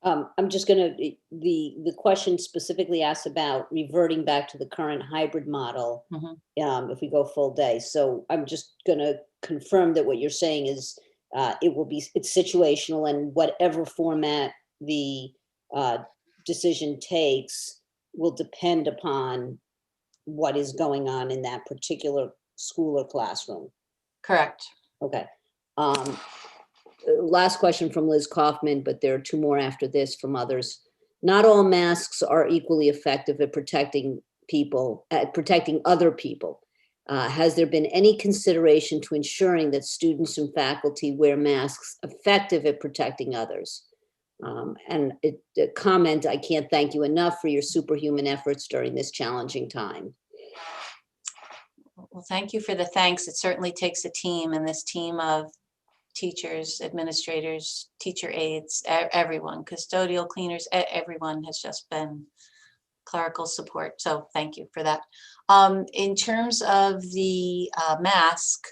I'm just gonna, the question specifically asks about reverting back to the current hybrid model if we go full day. So I'm just gonna confirm that what you're saying is it's situational, and whatever format the decision takes will depend upon what is going on in that particular school or classroom. Correct. Okay. Last question from Liz Kaufman, but there are 2 more after this from others. Not all masks are equally effective at protecting people, at protecting other people. Has there been any consideration to ensuring that students and faculty wear masks effective at protecting others? And a comment, I can't thank you enough for your superhuman efforts during this challenging time. Well, thank you for the thanks. It certainly takes a team, and this team of teachers, administrators, teacher aides, everyone, custodial cleaners, everyone has just been clerical support. So thank you for that. In terms of the mask,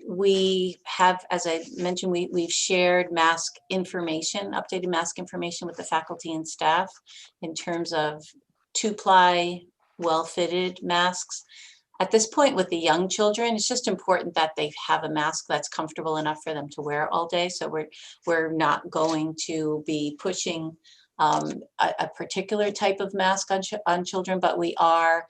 we have, as I mentioned, we've shared mask information, updated mask information with the faculty and staff in terms of 2-ply, well-fitted masks. At this point with the young children, it's just important that they have a mask that's comfortable enough for them to wear all day. So we're not going to be pushing a particular type of mask on children, but we are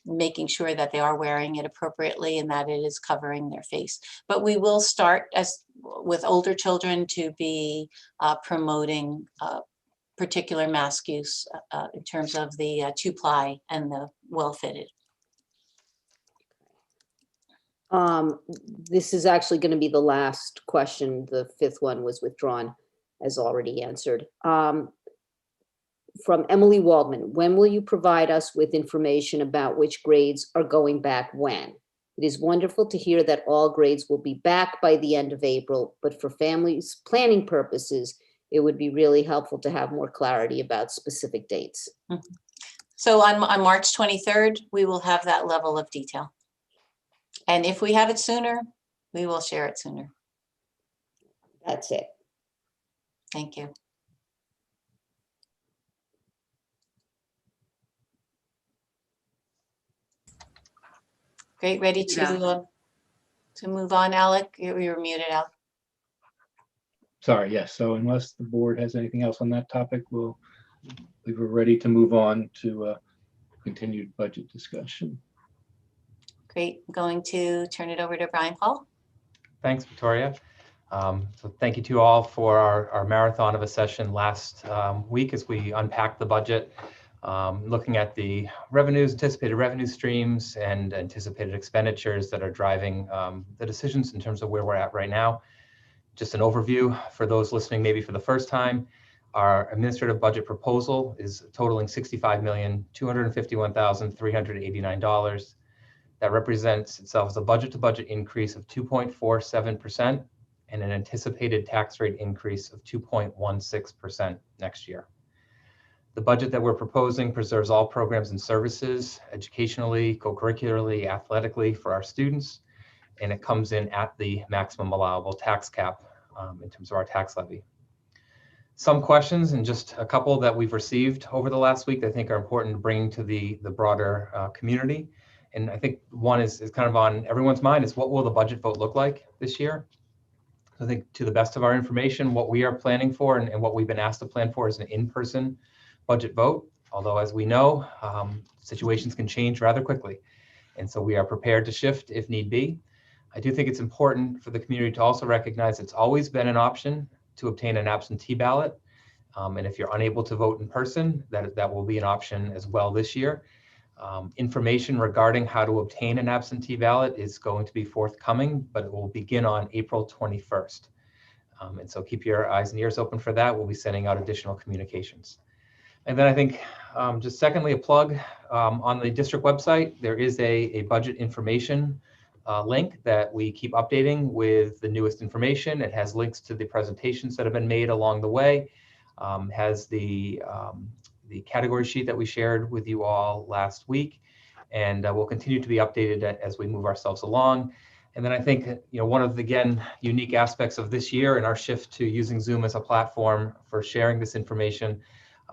making sure that they are wearing it appropriately and that it is covering their face. But we will start with older children to be promoting particular mask use in terms of the 2-ply and the well-fitted. This is actually going to be the last question. The 5th one was withdrawn. has already answered. From Emily Waldman, when will you provide us with information about which grades are going back when? It is wonderful to hear that all grades will be back by the end of April, but for families planning purposes, it would be really helpful to have more clarity about specific dates. So on March 23rd, we will have that level of detail. And if we have it sooner, we will share it sooner. That's it. Thank you. Great, ready to move on, Alec? You were muted, Alec. Sorry, yes. So unless the board has anything else on that topic, we were ready to move on to continued budget discussion. Great, I'm going to turn it over to Brian Paul. Thanks, Victoria. So thank you to all for our marathon of a session last week as we unpacked the budget, looking at the revenues, anticipated revenue streams, and anticipated expenditures that are driving the decisions in terms of where we're at right now. Just an overview for those listening maybe for the first time. Our administrative budget proposal is totaling $65,251,389. That represents itself as a budget-to-budget increase of 2.47% and an anticipated tax rate increase of 2.16% next year. The budget that we're proposing preserves all programs and services, educationally, co-curricularly, athletically for our students, and it comes in at the maximum allowable tax cap in terms of our tax levy. Some questions, and just a couple that we've received over the last week that I think are important to bring to the broader community. And I think one is kind of on everyone's mind is what will the budget vote look like this year? I think to the best of our information, what we are planning for and what we've been asked to plan for is an in-person budget vote. Although as we know, situations can change rather quickly. And so we are prepared to shift if need be. I do think it's important for the community to also recognize it's always been an option to obtain an absentee ballot. And if you're unable to vote in person, that will be an option as well this year. Information regarding how to obtain an absentee ballot is going to be forthcoming, but it will begin on April 21st. And so keep your eyes and ears open for that. We'll be sending out additional communications. And then I think just secondly, a plug on the district website, there is a budget information link that we keep updating with the newest information. It has links to the presentations that have been made along the way, has the category sheet that we shared with you all last week, and we'll continue to be updated as we move ourselves along. And then I think, one of the, again, unique aspects of this year and our shift to using Zoom as a platform for sharing this information.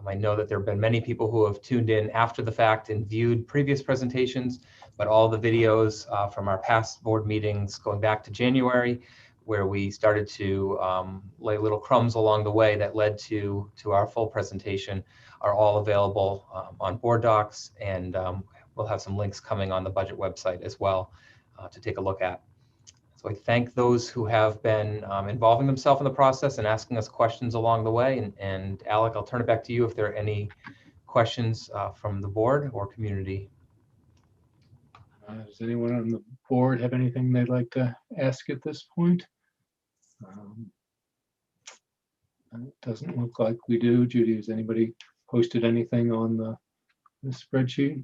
I know that there have been many people who have tuned in after the fact and viewed previous presentations, but all the videos from our past board meetings going back to January, where we started to lay little crumbs along the way that led to our full presentation, are all available on board docs, and we'll have some links coming on the budget website as well to take a look at. So I thank those who have been involving themselves in the process and asking us questions along the way. And Alec, I'll turn it back to you if there are any questions from the board or community. Does anyone on the board have anything they'd like to ask at this point? It doesn't look like we do. Judy, has anybody posted anything on the spreadsheet?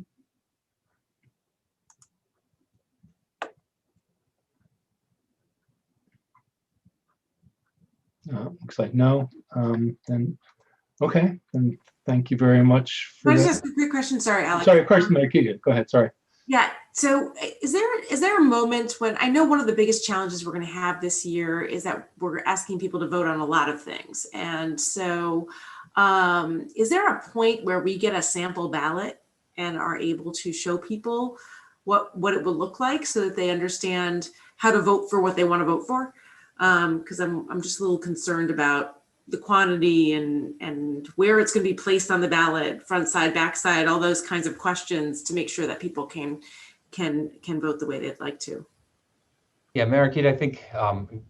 Looks like no. Then okay. Then thank you very much for. Can I just ask a quick question? Sorry, Alex. Sorry, of course, Marquita. Go ahead. Sorry. Yeah. So, is there a moment when I know one of the biggest challenges we're going to have this year is that we're asking people to vote on a lot of things, and so is there a point where we get a sample ballot and are able to show people what it will look like so that they understand how to vote for what they want to vote for? Because I'm just a little concerned about the quantity and where it's going to be placed on the ballot, front side, back side, all those kinds of questions to make sure that people can vote the way they'd like to. Yeah, Marikita, I think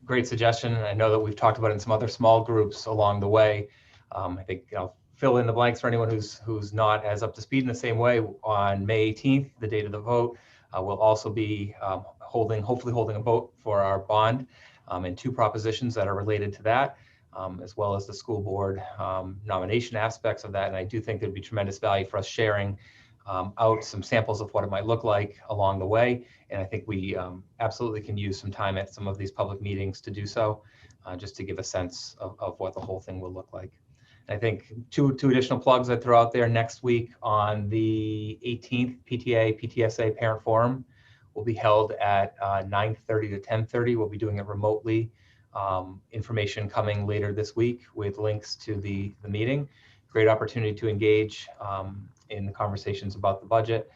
great suggestion. And I know that we've talked about it in some other small groups along the way. I think fill in the blanks for anyone who's not as up to speed in the same way. On May 18th, the date of the vote, we'll also be hopefully holding a vote for our bond and two propositions that are related to that. as well as the school board nomination aspects of that. And I do think there'd be tremendous value for us sharing out some samples of what it might look like along the way. And I think we absolutely can use some time at some of these public meetings to do so, just to give a sense of what the whole thing will look like. I think two additional plugs I'd throw out there. Next week on the 18th, PTA, PTSA Parent Forum will be held at 9:30 to 10:30. We'll be doing it remotely. Information coming later this week with links to the meeting. Great opportunity to engage in the conversations about the budget.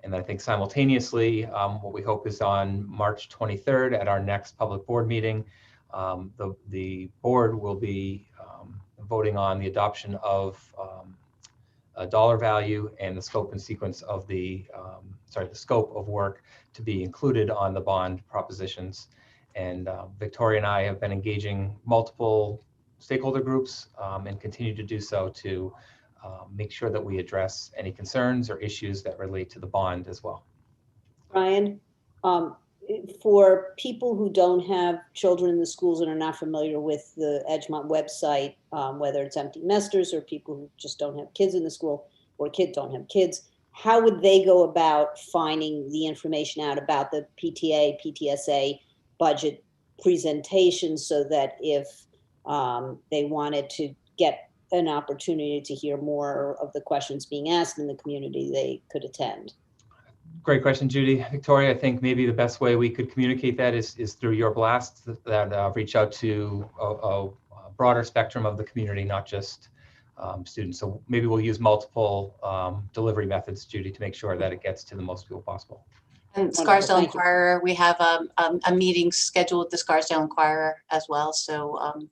And I think simultaneously, what we hope is on March 23rd at our next public board meeting, the board will be voting on the adoption of a dollar value and the scope and sequence of the scope of work to be included on the bond propositions. And Victoria and I have been engaging multiple stakeholder groups and continue to do so to make sure that we address any concerns or issues that relate to the bond as well. Brian, for people who don't have children in the schools and are not familiar with the Edgemont website, whether it's empty nesters or people who just don't have kids in the school or kids don't have kids, how would they go about finding the information out about the PTA, PTSA budget presentation so that if they wanted to get an opportunity to hear more of the questions being asked in the community, they could attend? Great question, Judy. Victoria, I think maybe the best way we could communicate that is through your blasts that reach out to a broader spectrum of the community, not just students. So maybe we'll use multiple delivery methods, Judy, to make sure that it gets to the most people possible. And Scarsdale Inquirer, we have a meeting scheduled with the Scarsdale Inquirer as well. So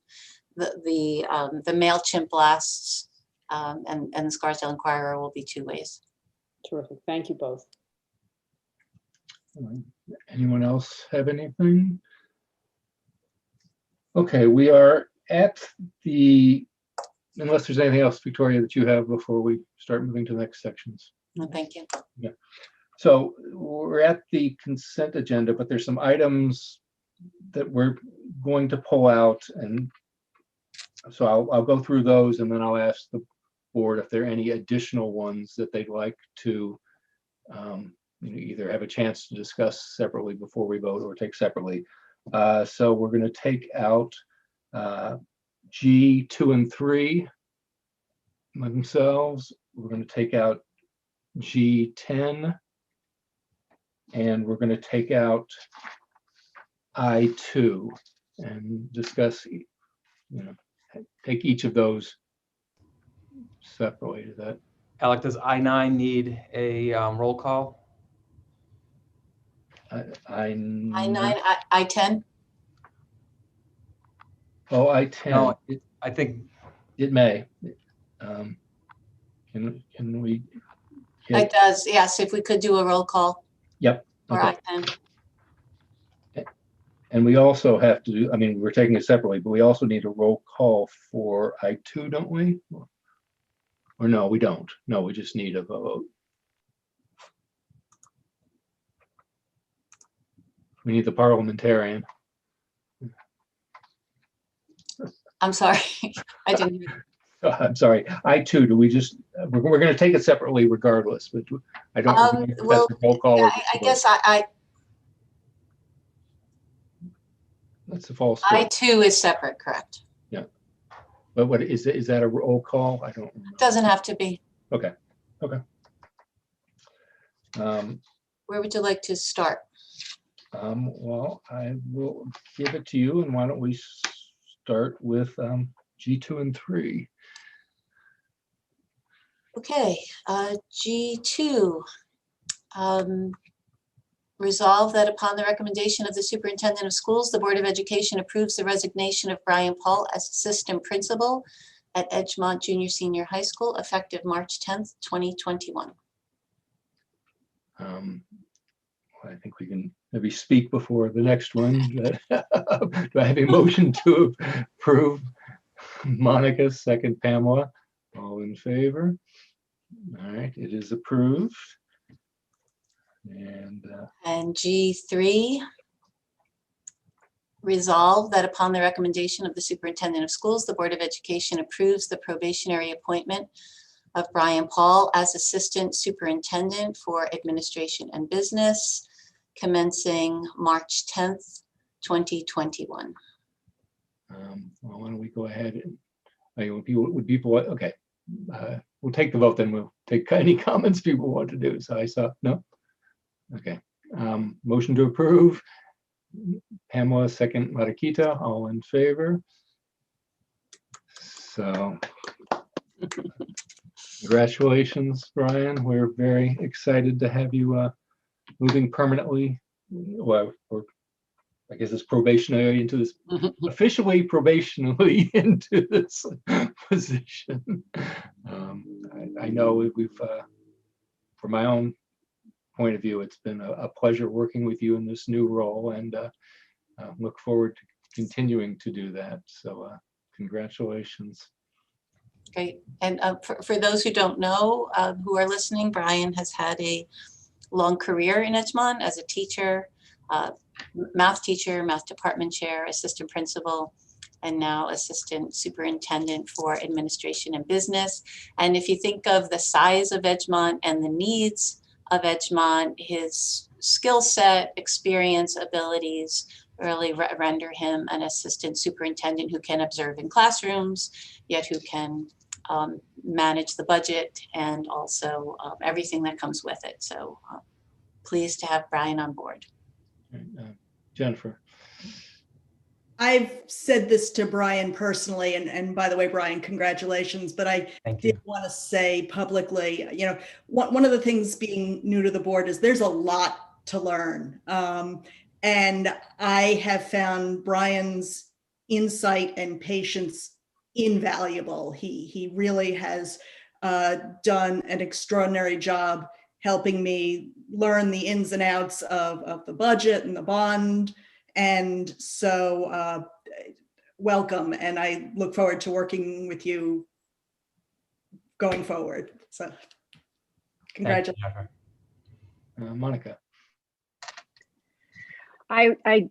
the MailChimp blasts and the Scarsdale Inquirer will be two ways. Terrific. Thank you both. Anyone else have anything? Okay, we are at the, unless there's anything else, Victoria, that you have before we start moving to the next sections. No, thank you. Yeah. So we're at the consent agenda, but there's some items that we're going to pull out. And so I'll go through those and then I'll ask the board if there are any additional ones that they'd like to either have a chance to discuss separately before we vote or take separately. So we're going to take out G 2 and 3 themselves. We're going to take out G 10, and we're going to take out I 2 and discuss, take each of those separately. To that. Alec, does I-9 need a roll call? I-9, I-10. Oh, I-10. No, I think it may. Can we? It does, yes, if we could do a roll call. Yep. For Okay. I-10. And we also have to do, we're taking it separately, but we also need a roll call for I-2, don't we? Or no, we don't. No, we just need a vote. We need the parliamentarian. I'm sorry, I didn't. I'm sorry. I-2, do we just, we're going to take it separately regardless, but I don't know if Well, that's a roll call. yeah, I guess That's a false start. I-2 is separate, correct? Yeah. But what is that a roll call? I don't know. Doesn't have to be. Okay. Okay. Where would you like to start? Well, I will give it to you, and why don't we start with G2 and 3. Okay, G2. Resolve that upon the recommendation of the superintendent of schools, the Board of Education approves the resignation of Brian Paul as assistant principal at Edgemont Junior Senior High School effective March 10th, 2021. I think we can maybe speak before the next one. Do I have a motion to approve? Monica, second Pamela. All in favor? All right, it is approved. And G3. Resolved that upon the recommendation of the Superintendent of Schools, the Board of Education approves the probationary appointment of Brian Paul as Assistant Superintendent for Administration and Business, commencing March 10th, 2021. Well, why don't we go ahead and, would people, okay. We'll take the vote, then we'll take any comments people want to do. So I saw, no? Okay. Motion to approve. Pamela, second. Mariquita, all in favor. So congratulations, Brian. We're very excited to have you moving permanently, well, or I guess it's probationary into this, officially probationally into this position. I know we've, from my own point of view, it's been a pleasure working with you in this new role, and look forward to continuing to do that. So congratulations. Great. And for those who don't know, who are listening, Brian has had a long career in Edgemont as a teacher, math teacher, math department chair, assistant principal, and now assistant superintendent for administration and business. And if you think of the size of Edgemont and the needs of Edgemont, his skill set, experience, abilities really render him an assistant superintendent who can observe in classrooms, yet who can manage the budget and also everything that comes with it. So pleased to have Brian on board. Jennifer. I've said this to Brian personally, and by the way, Brian, congratulations, but I did want to say publicly, you know, one of the things being new to the board is there's a lot to learn. And I have found Brian's insight and patience invaluable. He really has done an extraordinary job helping me learn the ins and outs of the budget and the bond. And so welcome. And I look forward to working with you going forward. So congratulations. Monica. I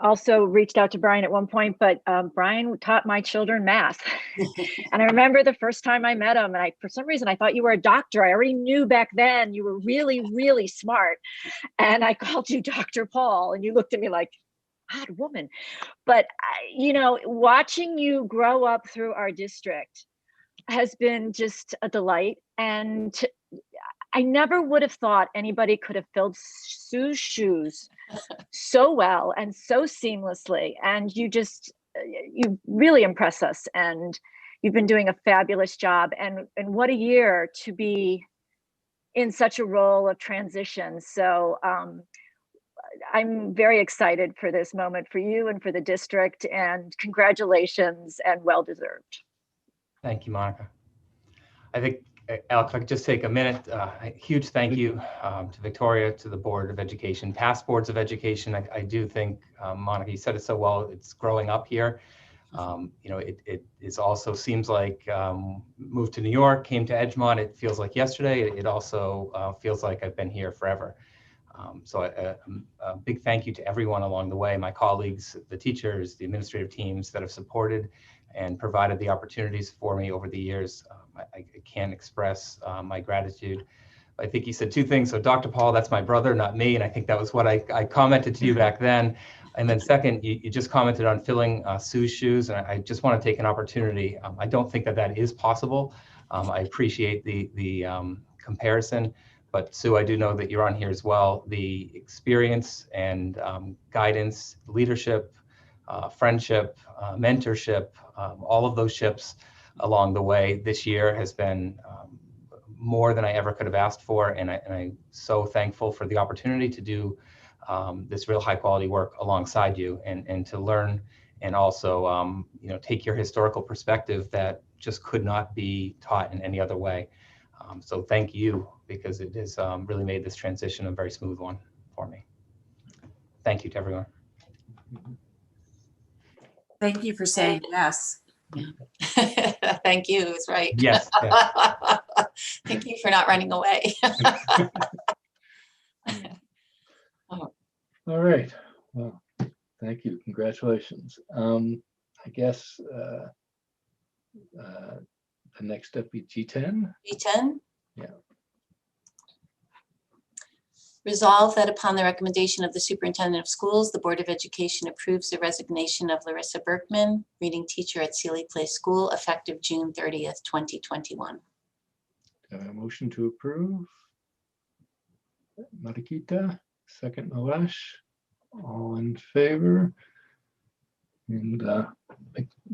also reached out to Brian at one point, but Brian taught my children math. And I remember the first time I met him, and for some reason, I thought you were a doctor. I already knew back then you were really, really smart. And I called you Dr. Paul, and you looked at me like, odd woman. But, you know, watching you grow up through our district has been just a delight. And I never would have thought anybody could have filled Sue's shoes so well and so seamlessly. And you really impress us, and you've been doing a fabulous job. And what a year to be in such a role of transition. So I'm very excited for this moment for you and for the district, and congratulations and well-deserved. Thank you, Monica. I think, Alex, if I could just take a minute, a huge thank you to Victoria, to the Board of Education, past boards of education. I do think, Monica, you said it so well, it's growing up here. You know, it also seems like moved to New York, came to Edgemont, it feels like yesterday. It also feels like I've been here forever. So a big thank you to everyone along the way, my colleagues, the teachers, the administrative teams that have supported and provided the opportunities for me over the years. I can't express my gratitude. I think he said two things. So Dr. Paul, that's my brother, not me. And I think that was what I commented to you back then. And then second, you just commented on filling Sue's shoes. And I just want to take an opportunity. I don't think that is possible. I appreciate the comparison. But Sue, I do know that you're on here as well. The experience and guidance, leadership, friendship, mentorship, all of those ships along the way this year has been more than I ever could have asked for. And I'm so thankful for the opportunity to do this real high quality work alongside you and to learn and also you know, take your historical perspective that just could not be taught in any other way. So thank you, because it has really made this transition a very smooth one for me. Thank you to everyone. Thank you for saying yes. Yeah. Thank you, is right. Yes. Yes. Thank you for not running away. All right. Well, Thank you. Congratulations. I guess the next step be G10. G10. Yeah. Resolve that upon the recommendation of the superintendent of schools, the Board of Education approves the resignation of Larissa Berkman, reading teacher at Sealy Place School, effective June 30th, 2021. A motion to approve. Marikita, second Malesh. All in favor? And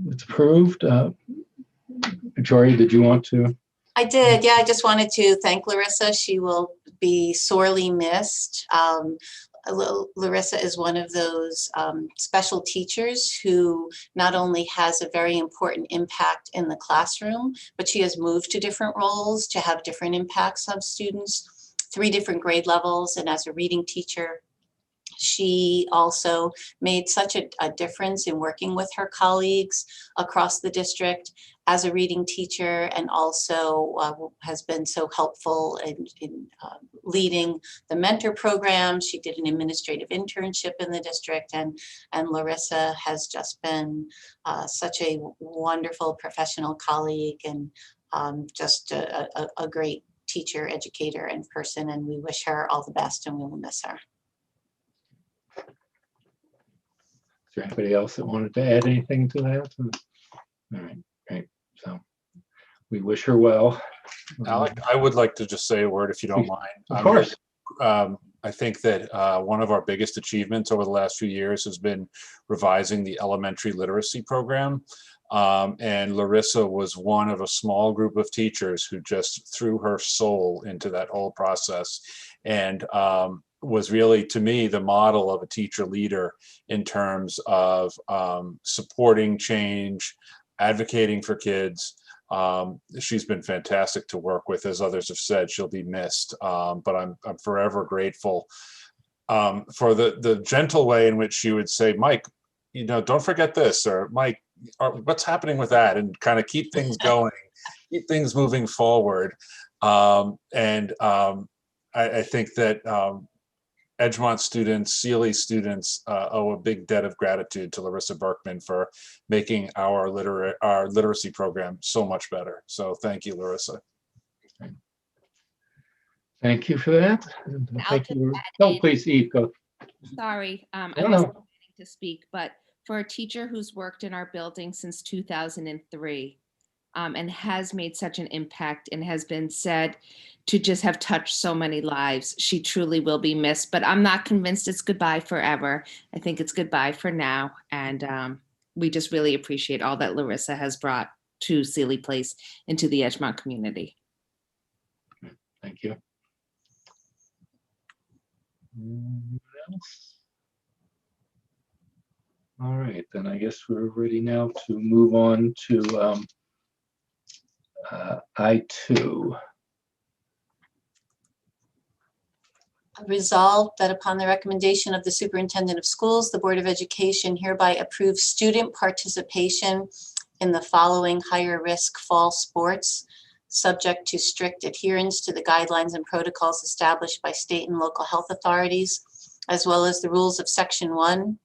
it's approved. Victoria, did you want to? I did. Yeah, I just wanted to thank Larissa. She will be sorely missed. Larissa is one of those special teachers who not only has a very important impact in the classroom, but she has moved to different roles to have different impacts on students, 3 different grade levels, and as a reading teacher. She also made such a difference in working with her colleagues across the district as a reading teacher, and also has been so helpful in leading the mentor program. She did an administrative internship in the district, and Larissa has just been such a wonderful professional colleague, and just a great teacher, educator, and person, and we wish her all the best, and we will miss her. Is there anybody else that wanted to add anything to that? All right, great. So we wish her well. Alec, I would like to just say a word if you don't mind. Of course. I think that one of our biggest achievements over the last few years has been revising the elementary literacy program. And Larissa was one of a small group of teachers who just threw her soul into that whole process, and was really, to me, the model of a teacher leader in terms of supporting change, advocating for kids. She's been fantastic to work with. As others have said, she'll be missed, but I'm forever grateful for the gentle way in which she would say, Mike, don't forget this, or Mike, what's happening with that, and kind of keep things going, keep things moving forward. I think that Edgemont students, Sealy students owe a big debt of gratitude to Larissa Berkman for making our literacy program so much better. So thank you, Larissa. Thank you for that. Thank you. Oh, please, Eve, go. Sorry, I No, wasn't no. planning to speak, but for a teacher who's worked in our building since 2003 and has made such an impact and has been said to just have touched so many lives, she truly will be missed. But I'm not convinced it's goodbye forever. I think it's goodbye for now. And we just really appreciate all that Larissa has brought to Sealy Place and to the Edgemont community. Thank you. Anyone else? All right, then I guess we're ready now to move on to I2. Resolved that upon the recommendation of the superintendent of schools, the Board of Education hereby approves student participation in the following higher risk fall sports, subject to strict adherence to the guidelines and protocols established by state and local health authorities, as well as the rules of Section 1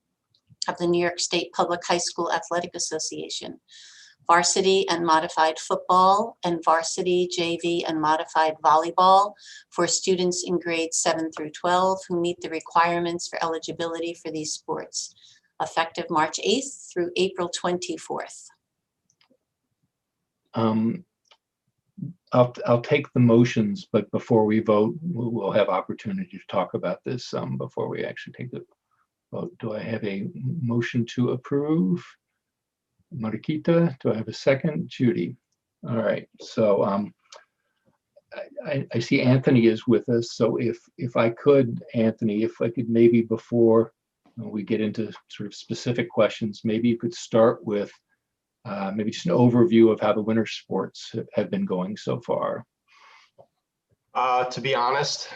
of the New York State Public High School Athletic Association. Varsity and modified football, and varsity, JV, and modified volleyball for students in grades 7 through 12 who meet the requirements for eligibility for these sports, effective March 8th through April 24th. I'll take the motions, but before we vote, we'll have opportunity to talk about this before we actually take the vote. Do I have a motion to approve? Marikita, do I have a second? Judy. All right, so I see Anthony is with us. So if I could, Anthony, if I could maybe before we get into sort of specific questions, maybe you could start with maybe just an overview of how the winter sports have been going so far. To be honest,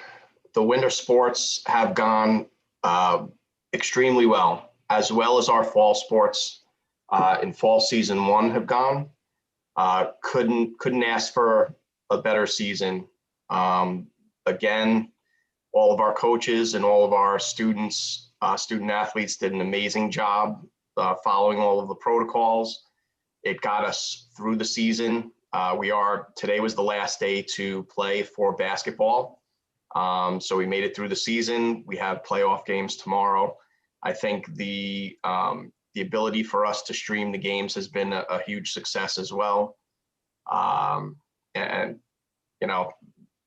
the winter sports have gone extremely well as our fall sports in fall season 1 have gone. Couldn't ask for a better season. Again, all of our coaches and all of our students student athletes did an amazing job following all of the protocols. It got us through the season. Today was the last day to play for basketball. So we made it through the season. We have playoff games tomorrow. I think the ability for us to stream the games has been a huge success as well. And, you know,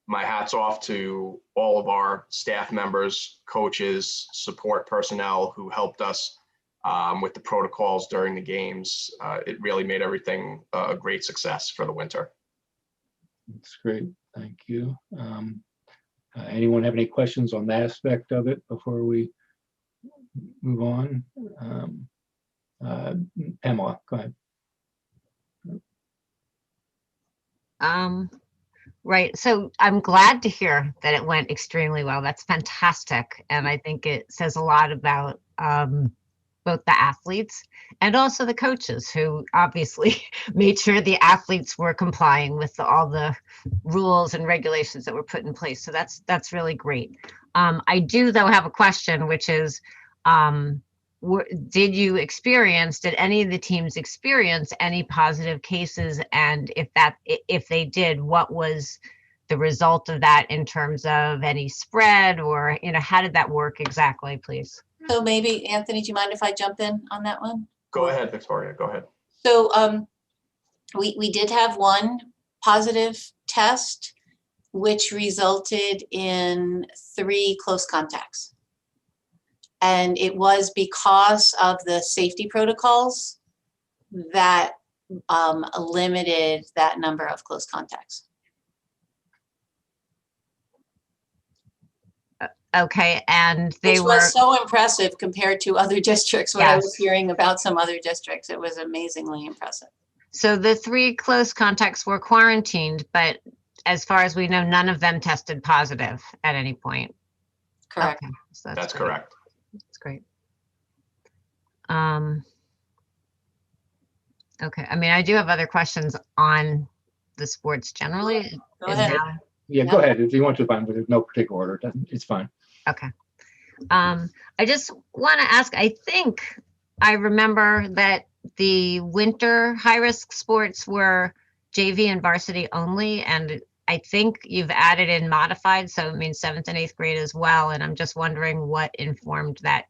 my hat's off to all of our staff members, coaches, support personnel who helped us with the protocols during the games. It really made everything a great success for the winter. That's great. Thank you. Anyone have any questions on that aspect of it before we move on? Pamela, go ahead. Right. So I'm glad to hear that it went extremely well. That's fantastic. And I think it says a lot about both the athletes and also the coaches who obviously made sure the athletes were complying with all the rules and regulations that were put in place. So that's really great. I do, though, have a question, which is, did any of the teams experience any positive cases? And if they did, what was the result of that in terms of any spread, or, how did that work exactly, please? So maybe, Anthony, do you mind if I jump in on that one? Go ahead, Victoria, go ahead. So we did have one positive test, which resulted in 3 close contacts. And it was because of the safety protocols that limited that number of close contacts. Okay, and Which was so impressive compared to other districts. When I was hearing about some other districts, it was amazingly impressive. So the 3 close contacts were quarantined, but as far as we know, none of them tested positive at any point. Correct. Okay, so that's correct. That's great. Okay, I mean, I do have other questions on the sports generally. Go ahead. Yeah, go ahead. If you want to, fine, but there's no particular order. It's fine. Okay. I just want to ask, I think I remember that the winter high-risk sports were JV and varsity only, and I think you've added in modified, so it means 7th and 8th grade as well, and I'm just wondering what informed that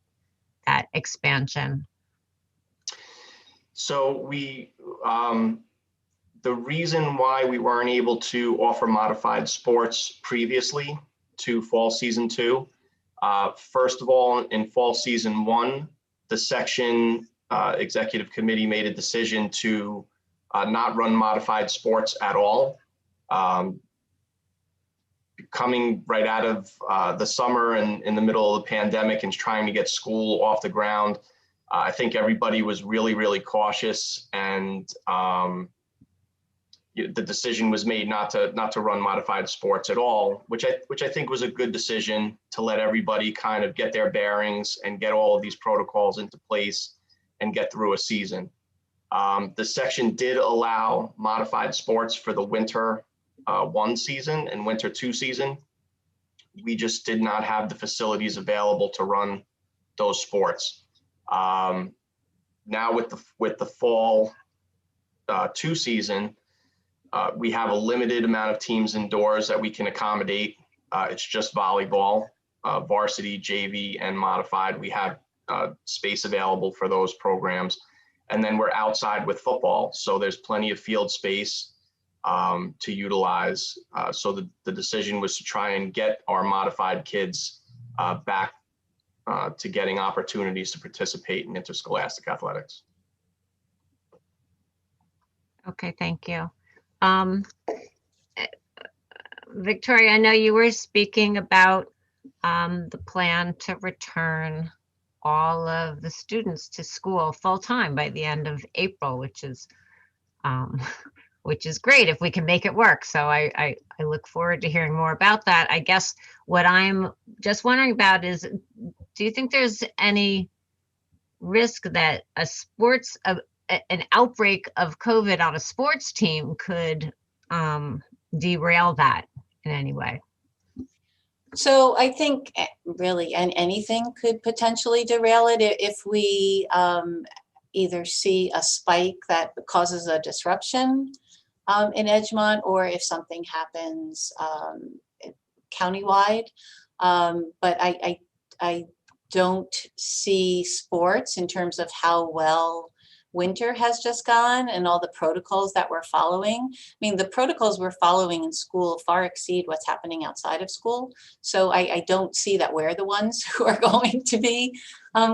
expansion. So the reason why we weren't able to offer modified sports previously to fall season 2, first of all, in fall season 1, the section executive committee made a decision to not run modified sports at all. Coming right out of the summer and in the middle of the pandemic and trying to get school off the ground, I think everybody was really, really cautious, and the decision was made not to run modified sports at all, which I think was a good decision to let everybody kind of get their bearings and get all of these protocols into place and get through a season. The section did allow modified sports for the winter 1 season and winter 2 season. We just did not have the facilities available to run those sports. Now with the fall 2 season, we have a limited amount of teams indoors that we can accommodate. It's just volleyball, varsity, JV, and modified. We have space available for those programs. And then we're outside with football, so there's plenty of field space to utilize. So the decision was to try and get our modified kids back to getting opportunities to participate in interscholastic athletics. Okay, thank you. Victoria, I know you were speaking about the plan to return all of the students to school full-time by the end of April, which is great if we can make it work. So I look forward to hearing more about that. I guess what I'm just wondering about is, do you think there's any risk that an outbreak of COVID on a sports team could derail that in any way? So I think really, and anything could potentially derail it if we either see a spike that causes a disruption in Edgemont, or if something happens countywide. But I don't see sports in terms of how well winter has just gone and all the protocols that we're following. I mean, the protocols we're following in school far exceed what's happening outside of school. So I don't see that we're the ones who are going to be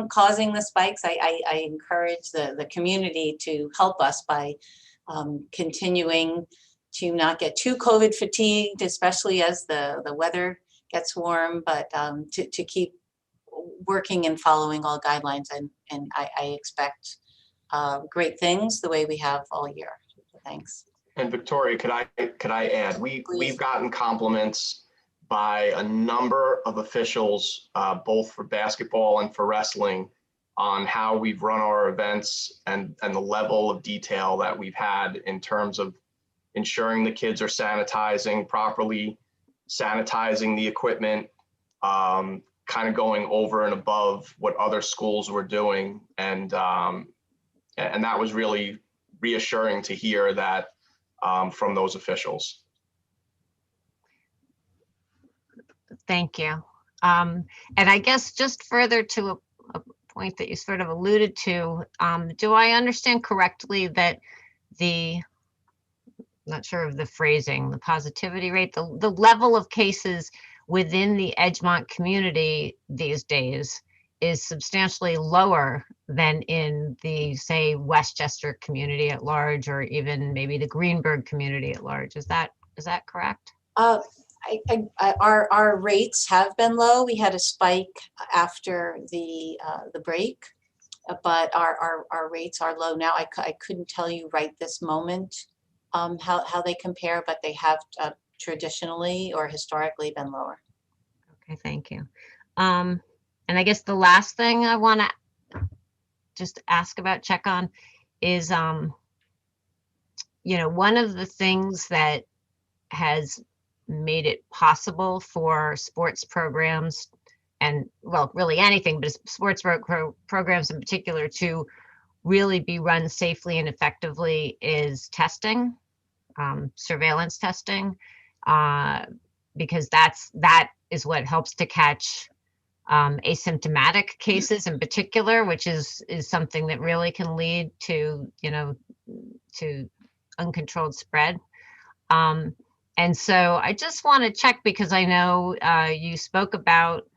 causing the spikes. I encourage the community to help us by continuing to not get too COVID fatigued, especially as the weather gets warm, but to keep working and following all guidelines. And I expect great things the way we have all year. Thanks. And Victoria, could I add, we've gotten compliments by a number of officials, both for basketball and for wrestling, on how we've run our events and the level of detail that we've had in terms of ensuring the kids are sanitizing properly, sanitizing the equipment, kind of going over and above what other schools were doing. And that was really reassuring to hear that from those officials. Thank you. And I guess just further to a point that you sort of alluded to, do I understand correctly that not sure of the phrasing, the positivity rate, the level of cases within the Edgemont community these days is substantially lower than in the, say, Westchester community at large, or even maybe the Greenberg community at large? Is that correct? Our rates have been low. We had a spike after the break, but our rates are low now. I couldn't tell you right this moment how they compare, but they have traditionally or historically been lower. Okay, thank you. And I guess the last thing I want to just ask about, check on, is one of the things that has made it possible for sports programs, and well, really anything, but sports programs in particular, to really be run safely and effectively is testing, surveillance testing, because that is what helps to catch asymptomatic cases in particular, which is something that really can lead to uncontrolled spread. And so I just want to check, because I know you spoke about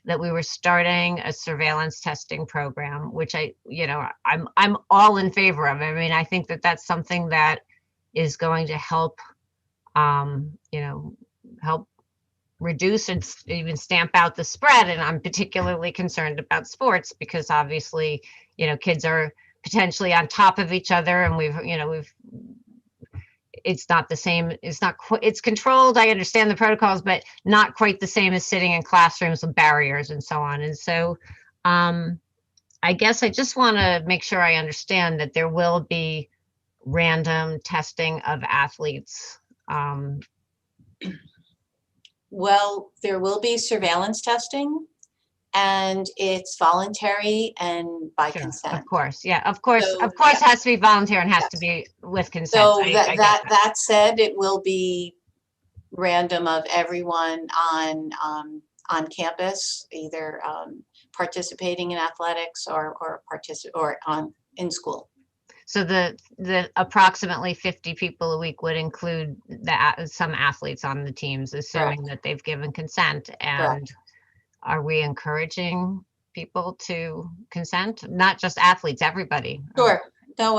that we were starting a surveillance testing program, which I'm all in favor of. I mean, I think that that's something that is going to help, help reduce and even stamp out the spread. And I'm particularly concerned about sports because obviously, kids are potentially on top of each other, and it's not the same. It's controlled. I understand the protocols, but not quite the same as sitting in classrooms with barriers and so on. And so I guess I just want to make sure I understand that there will be random testing of athletes. Well, there will be surveillance testing, and it's voluntary and by consent. Of course, yeah, of course, So, it has to be voluntary and has to be with consent. So that said, it will be random of everyone on campus, either participating in athletics or in school. So the approximately 50 people a week would include some athletes on the teams, assuming that they've given consent. And are we encouraging people to consent? Not just athletes, everybody. Sure. No,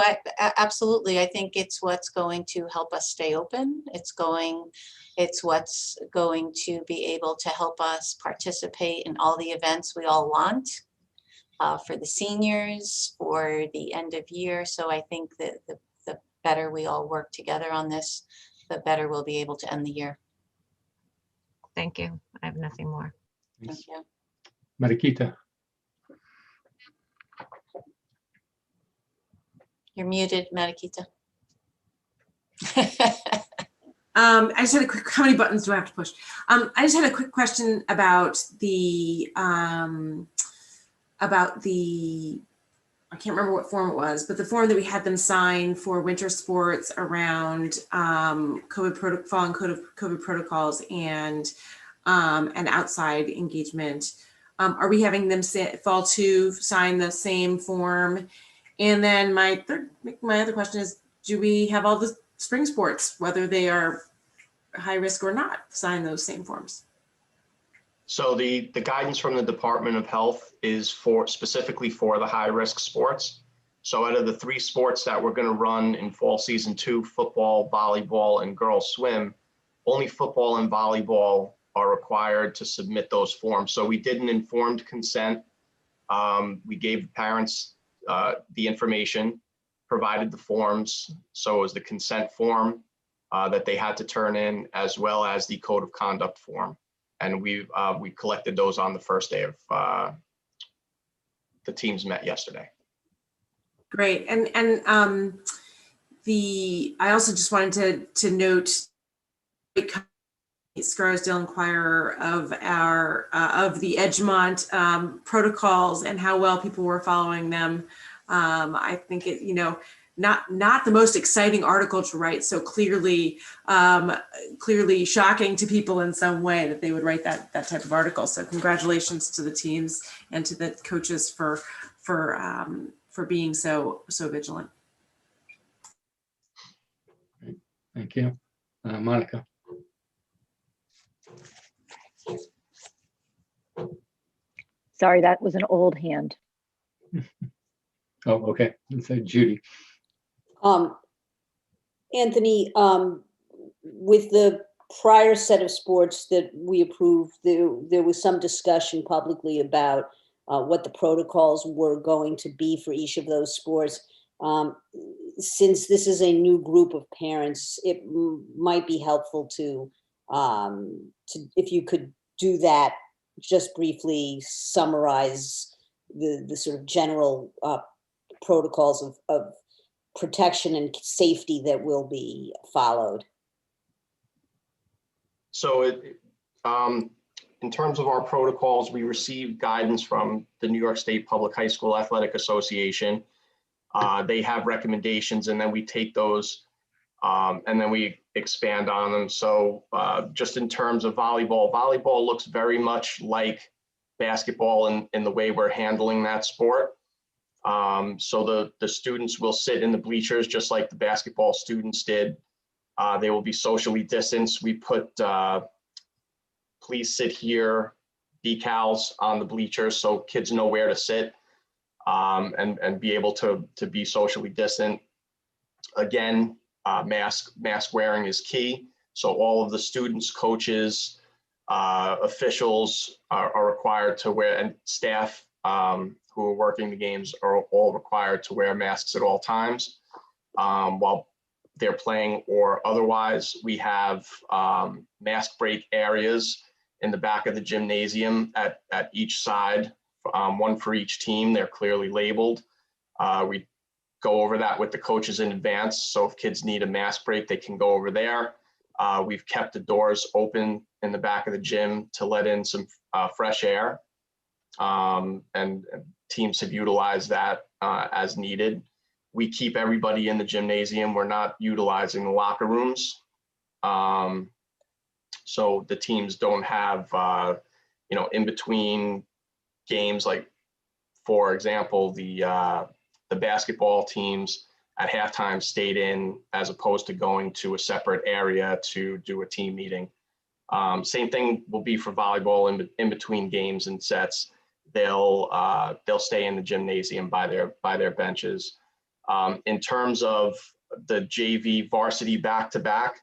absolutely. I think it's what's going to help us stay open. It's what's going to be able to help us participate in all the events we all want. For the seniors, for the end of year. So I think that the better we all work together on this, the better we'll be able to end the year. Thank you. I have nothing more. Thank you. Mariquita. You're muted, Mariquita. I just had a quick, how many buttons do I have to push? I just had a quick question about the, I can't remember what form it was, but the form that we had them sign for winter sports around following COVID protocols and outside engagement. Are we having them fall to sign the same form? And then my other question is, do we have all the spring sports, whether they are high risk or not, sign those same forms? So the guidance from the Department of Health is specifically for the high risk sports. So out of the 3 sports that we're going to run in fall season 2, football, volleyball, and girls swim, only football and volleyball are required to submit those forms. So we did an informed consent. We gave the parents the information, provided the forms. So it was the consent form that they had to turn in, as well as the code of conduct form. And we collected those on the first day of the teams met yesterday. Great. And I also just wanted to note Scarsdale Inquirer of the Edgemont protocols and how well people were following them. I think it, not the most exciting article to write, so clearly shocking to people in some way that they would write that type of article. So congratulations to the teams and to the coaches for being so vigilant. Thank you. Monica. Sorry, that was an old hand. Oh, okay. So Judy. Anthony, with the prior set of sports that we approved, there was some discussion publicly about what the protocols were going to be for each of those sports. Since this is a new group of parents, it might be helpful to if you could do that, just briefly summarize the sort of general protocols of protection and safety that will be followed. So in terms of our protocols, we received guidance from the New York State Public High School Athletic Association. They have recommendations, and then we take those and then we expand on them. So just in terms of volleyball looks very much like basketball in the way we're handling that sport. So the students will sit in the bleachers just like the basketball students did. They will be socially distanced. We put please sit here decals on the bleachers so kids know where to sit and be able to be socially distant. Again, mask wearing is key. So all of the students, coaches, officials are required to wear, and staff who are working the games are all required to wear masks at all times while they're playing or otherwise. We have mask break areas in the back of the gymnasium at each side, one for each team. They're clearly labeled. We go over that with the coaches in advance. So if kids need a mask break, they can go over there. We've kept the doors open in the back of the gym to let in some fresh air. And teams have utilized that as needed. We keep everybody in the gymnasium. We're not utilizing the locker rooms. So the teams don't have, in between games, like, for example, the basketball teams at halftime stayed in as opposed to going to a separate area to do a team meeting. Same thing will be for volleyball in between games and sets. They'll stay in the gymnasium by their benches. In terms of the JV varsity back-to-back,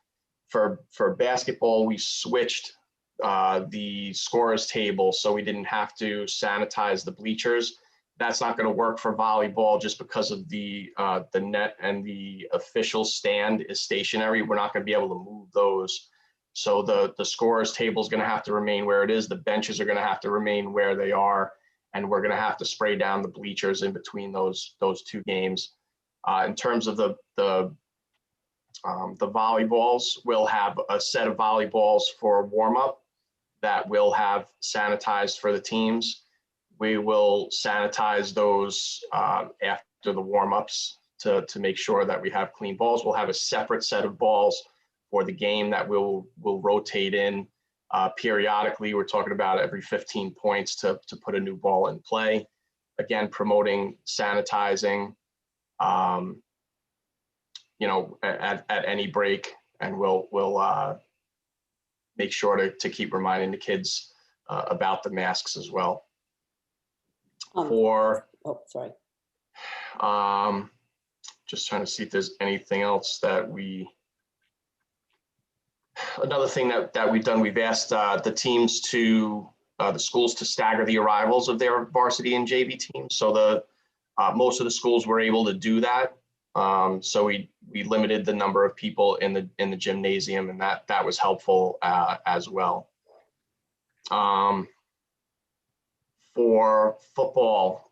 for basketball, we switched the scorers table so we didn't have to sanitize the bleachers. That's not going to work for volleyball just because of the net and the official stand is stationary. We're not going to be able to move those. So the scorers table is going to have to remain where it is. The benches are going to have to remain where they are. And we're going to have to spray down the bleachers in between those two games. In terms of the The volleyballs will have a set of volleyballs for warm up that will have sanitized for the teams. We will sanitize those after the warm ups to make sure that we have clean balls. We'll have a separate set of balls for the game that we'll rotate in periodically. We're talking about every 15 points to put a new ball in play. Again, promoting sanitizing, at any break, and we'll make sure to keep reminding the kids about the masks as well. Sorry. Just trying to see if there's anything else that another thing that we've done, we've asked the teams the schools to stagger the arrivals of their varsity and JV teams. So most of the schools were able to do that. So we limited the number of people in the gymnasium, and that was helpful as well. For football,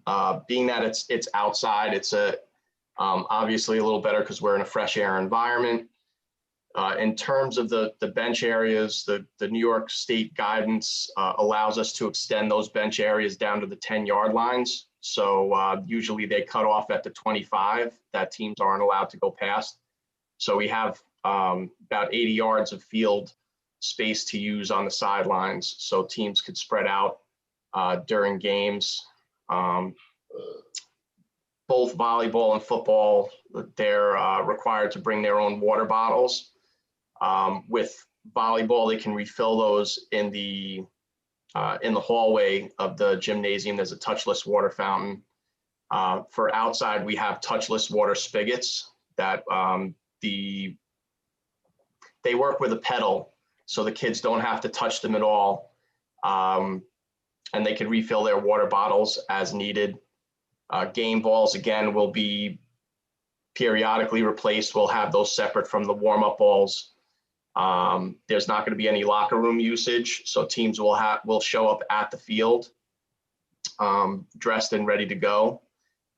being that it's outside, it's obviously a little better because we're in a fresh air environment. In terms of the bench areas, the New York State guidance allows us to extend those bench areas down to the 10-yard lines. So usually they cut off at the 25 that teams aren't allowed to go past. So we have about 80 yards of field space to use on the sidelines, so teams could spread out during games. Both volleyball and football, they're required to bring their own water bottles. With volleyball, they can refill those in the hallway of the gymnasium. There's a touchless water fountain. For outside, we have touchless water spigots that they work with a pedal, so the kids don't have to touch them at all. And they can refill their water bottles as needed. Game balls, again, will be periodically replaced. We'll have those separate from the warm-up balls. There's not going to be any locker room usage, so teams will show up at the field dressed and ready to go.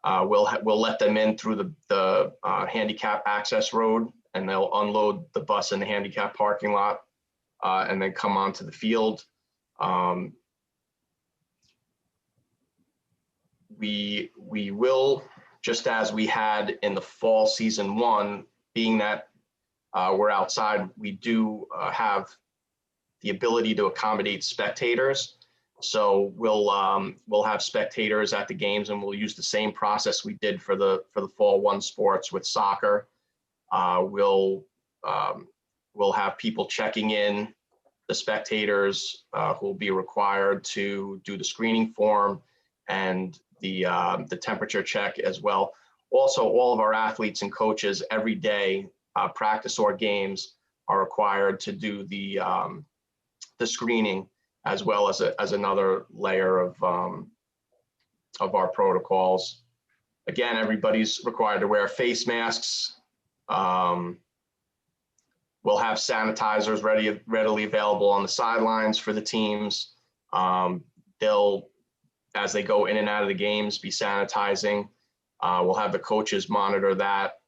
We'll let them in through the handicap access road, and they'll unload the bus in the handicap parking lot and then come onto the field. We will, just as we had in the fall season one, being that we're outside, we do have the ability to accommodate spectators. So we'll have spectators at the games, and we'll use the same process we did for the fall one sports with soccer. We'll have people checking in, the spectators who will be required to do the screening form and the temperature check as well. Also, all of our athletes and coaches every day, practice or games, are required to do the screening, as well as another layer of our protocols. Again, everybody's required to wear face masks. We'll have sanitizers readily available on the sidelines for the teams. They'll, as they go in and out of the games, be sanitizing. We'll have the coaches monitor that.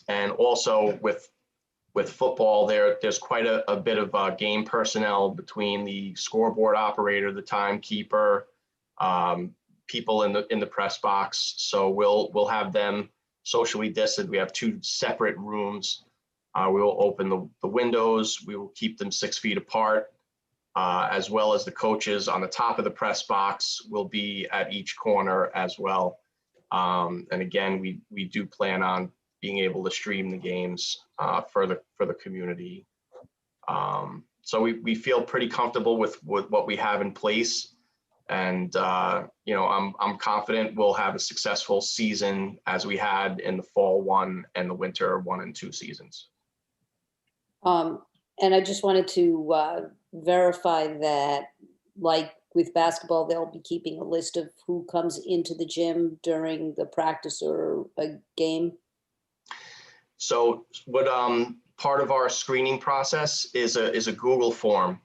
And also with football, there's quite a bit of game personnel between the scoreboard operator, the timekeeper, people in the press box. So we'll have them socially distanced. We have 2 separate rooms. We will open the windows. We will keep them 6 feet apart. As well as the coaches on the top of the press box will be at each corner as well. And again, we do plan on being able to stream the games for the community. So we feel pretty comfortable with what we have in place. And I'm confident we'll have a successful season as we had in the fall 1 and the winter 1 and 2 seasons. And I just wanted to verify that, like with basketball, they'll be keeping a list of who comes into the gym during the practice or a game. So what part of our screening process is a Google form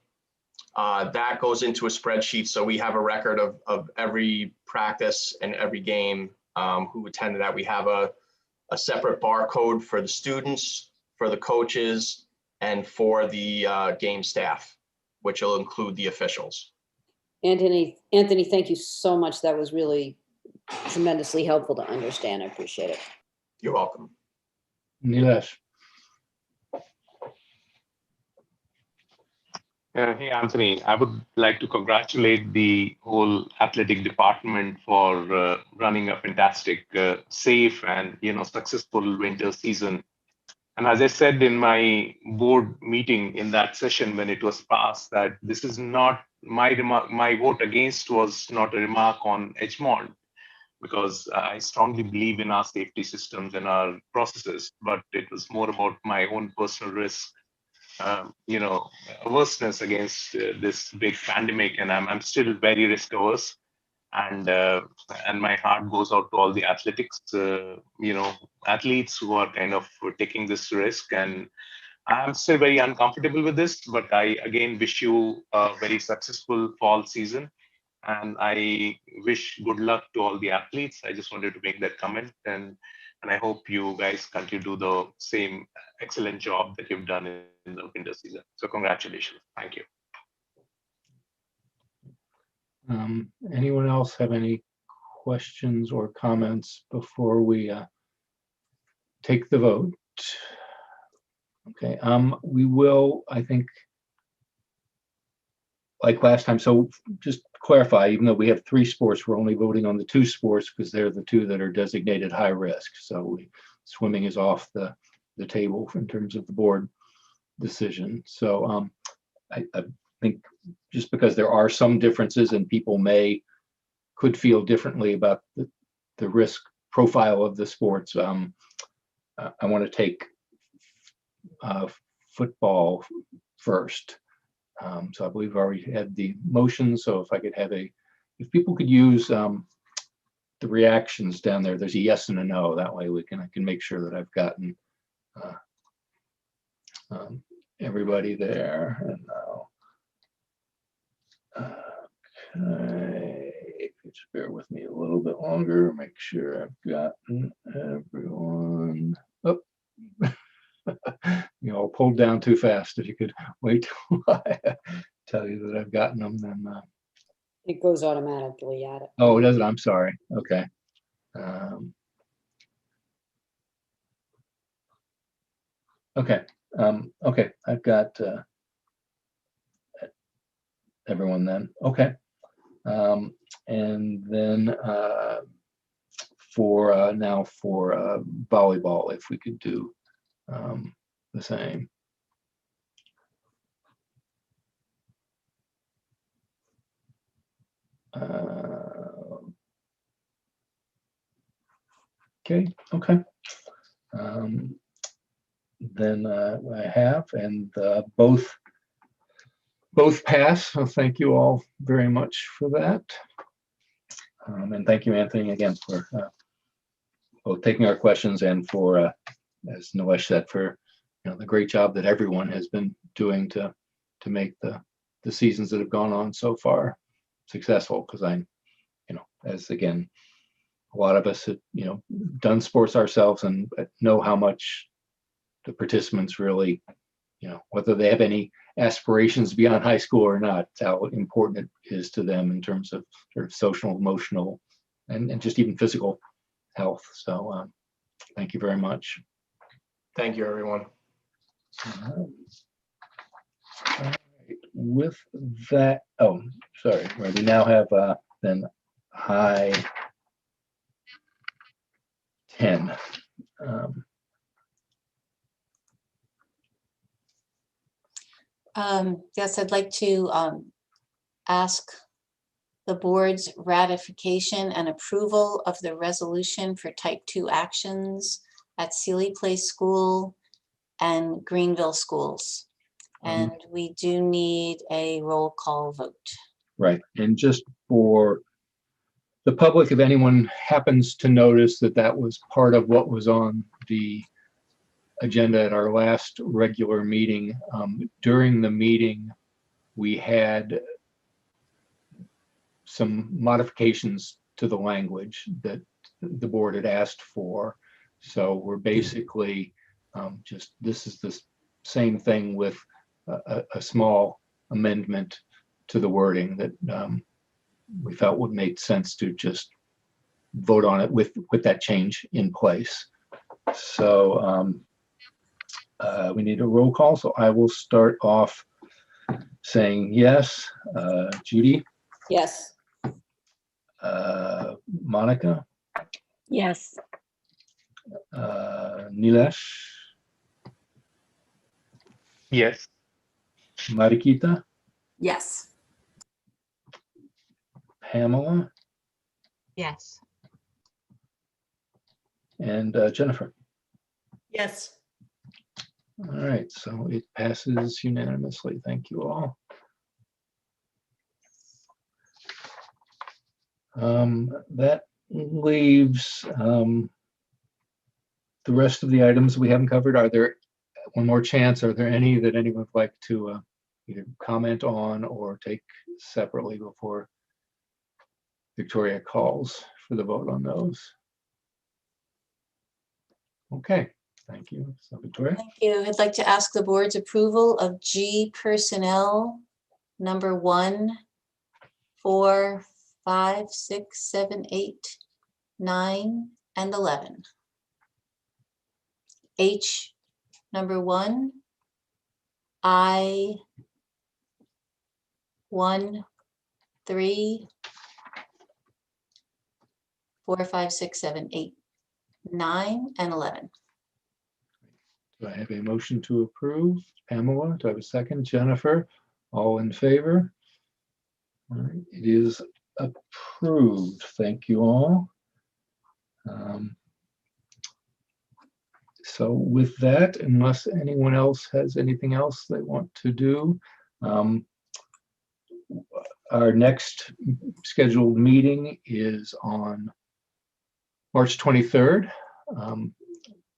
that goes into a spreadsheet. So we have a record of every practice and every game who attended that. We have a separate barcode for the students, for the coaches, and for the game staff, which will include the officials. Anthony, thank you so much. That was really tremendously helpful to understand. I appreciate it. You're welcome. Nilesh. Hey, Anthony, I would like to congratulate the whole athletic department for running a fantastic, safe, and successful winter season. And as I said in my board meeting in that session when it was passed, that this is not my remark. My vote against was not a remark on Edgemont, because I strongly believe in our safety systems and our processes, but it was more about my own personal risk, averseness against this big pandemic, and I'm still very risk averse, and my heart goes out to all the athletics, athletes who are kind of taking this risk, and I'm still very uncomfortable with this, but I again wish you a very successful fall season, and I wish good luck to all the athletes. I just wanted to make that comment, and I hope you guys continue to do the same excellent job that you've done in the winter season. So congratulations. Thank you. Anyone else have any questions or comments before we take the vote? Okay, we will, I think, like last time, so just clarify, even though we have 3 sports, we're only voting on the 2 sports because they're the 2 that are designated high risk. So swimming is off the table in terms of the board decision. So I think just because there are some differences and people could feel differently about the risk profile of the sports, I want to take football first. So I believe I already had the motion. So if I could have if people could use the reactions down there, there's a yes and a no. That way I can make sure that I've gotten everybody there. And okay, just bear with me a little bit longer. Make sure I've gotten everyone. Oh. You all pulled down too fast. If you could wait till I tell you that I've gotten them, then It goes automatically at it. oh, it doesn't. I'm sorry. Okay. Okay. Okay. I've got everyone then. Okay. And then for volleyball, if we could do the same. Okay. Then I have, and both pass. So thank you all very much for that. And thank you, Anthony, again for both taking our questions and for, as Nilesh said, for the great job that everyone has been doing to make the seasons that have gone on so far successful. Because as again, a lot of us have done sports ourselves and know how much the participants really, whether they have any aspirations beyond high school or not, how important it is to them in terms of sort of social, emotional, and just even physical health. So thank you very much. Thank you, everyone. All right. With that, oh, sorry, we now have then high 10. Yes, I'd like to ask the board's ratification and approval of the resolution for type 2 actions at Sealy Place School and Greenville Schools. And we do need a roll call vote. Right. And just for the public, if anyone happens to notice that was part of what was on the agenda at our last regular meeting, during the meeting, we had some modifications to the language that the board had asked for. So we're basically this is the same thing with a small amendment to the wording that we felt would make sense to just vote on it with that change in place. So we need a roll call. So I will start off saying yes. Judy? Yes. Monica? Yes. Nilesh? Yes. Marikita? Yes. Pamela? Yes. And Jennifer? Yes. All right, so it passes unanimously. Thank you all. That leaves the rest of the items we haven't covered. Are there, one more chance, are there any that anyone would like to either comment on or take separately before Victoria calls for the vote on those? Okay, thank you. So Victoria? Thank you. I'd like to ask the board's approval of G personnel number 1, 4, 5, 6, 7, 8, 9, and 11. H number 1, I 1, 3, 4, 5, 6, 7, 8, 9, and 11. Do I have a motion to approve? Pamela, do I have a second? Jennifer, all in favor? All right, it is approved. Thank you all. So with that, unless anyone else has anything else they want to do, our next scheduled meeting is on March 23rd.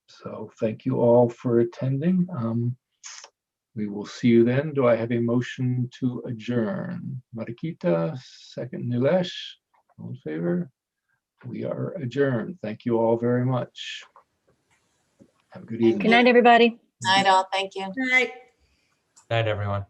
So thank you all for attending. We will see you then. Do I have a motion to adjourn? Marikita, second Nilesh, all in favor? We are adjourned. Thank you all very much. Have a good evening. Good night, everybody. Night all. Thank you. All right. Night, everyone.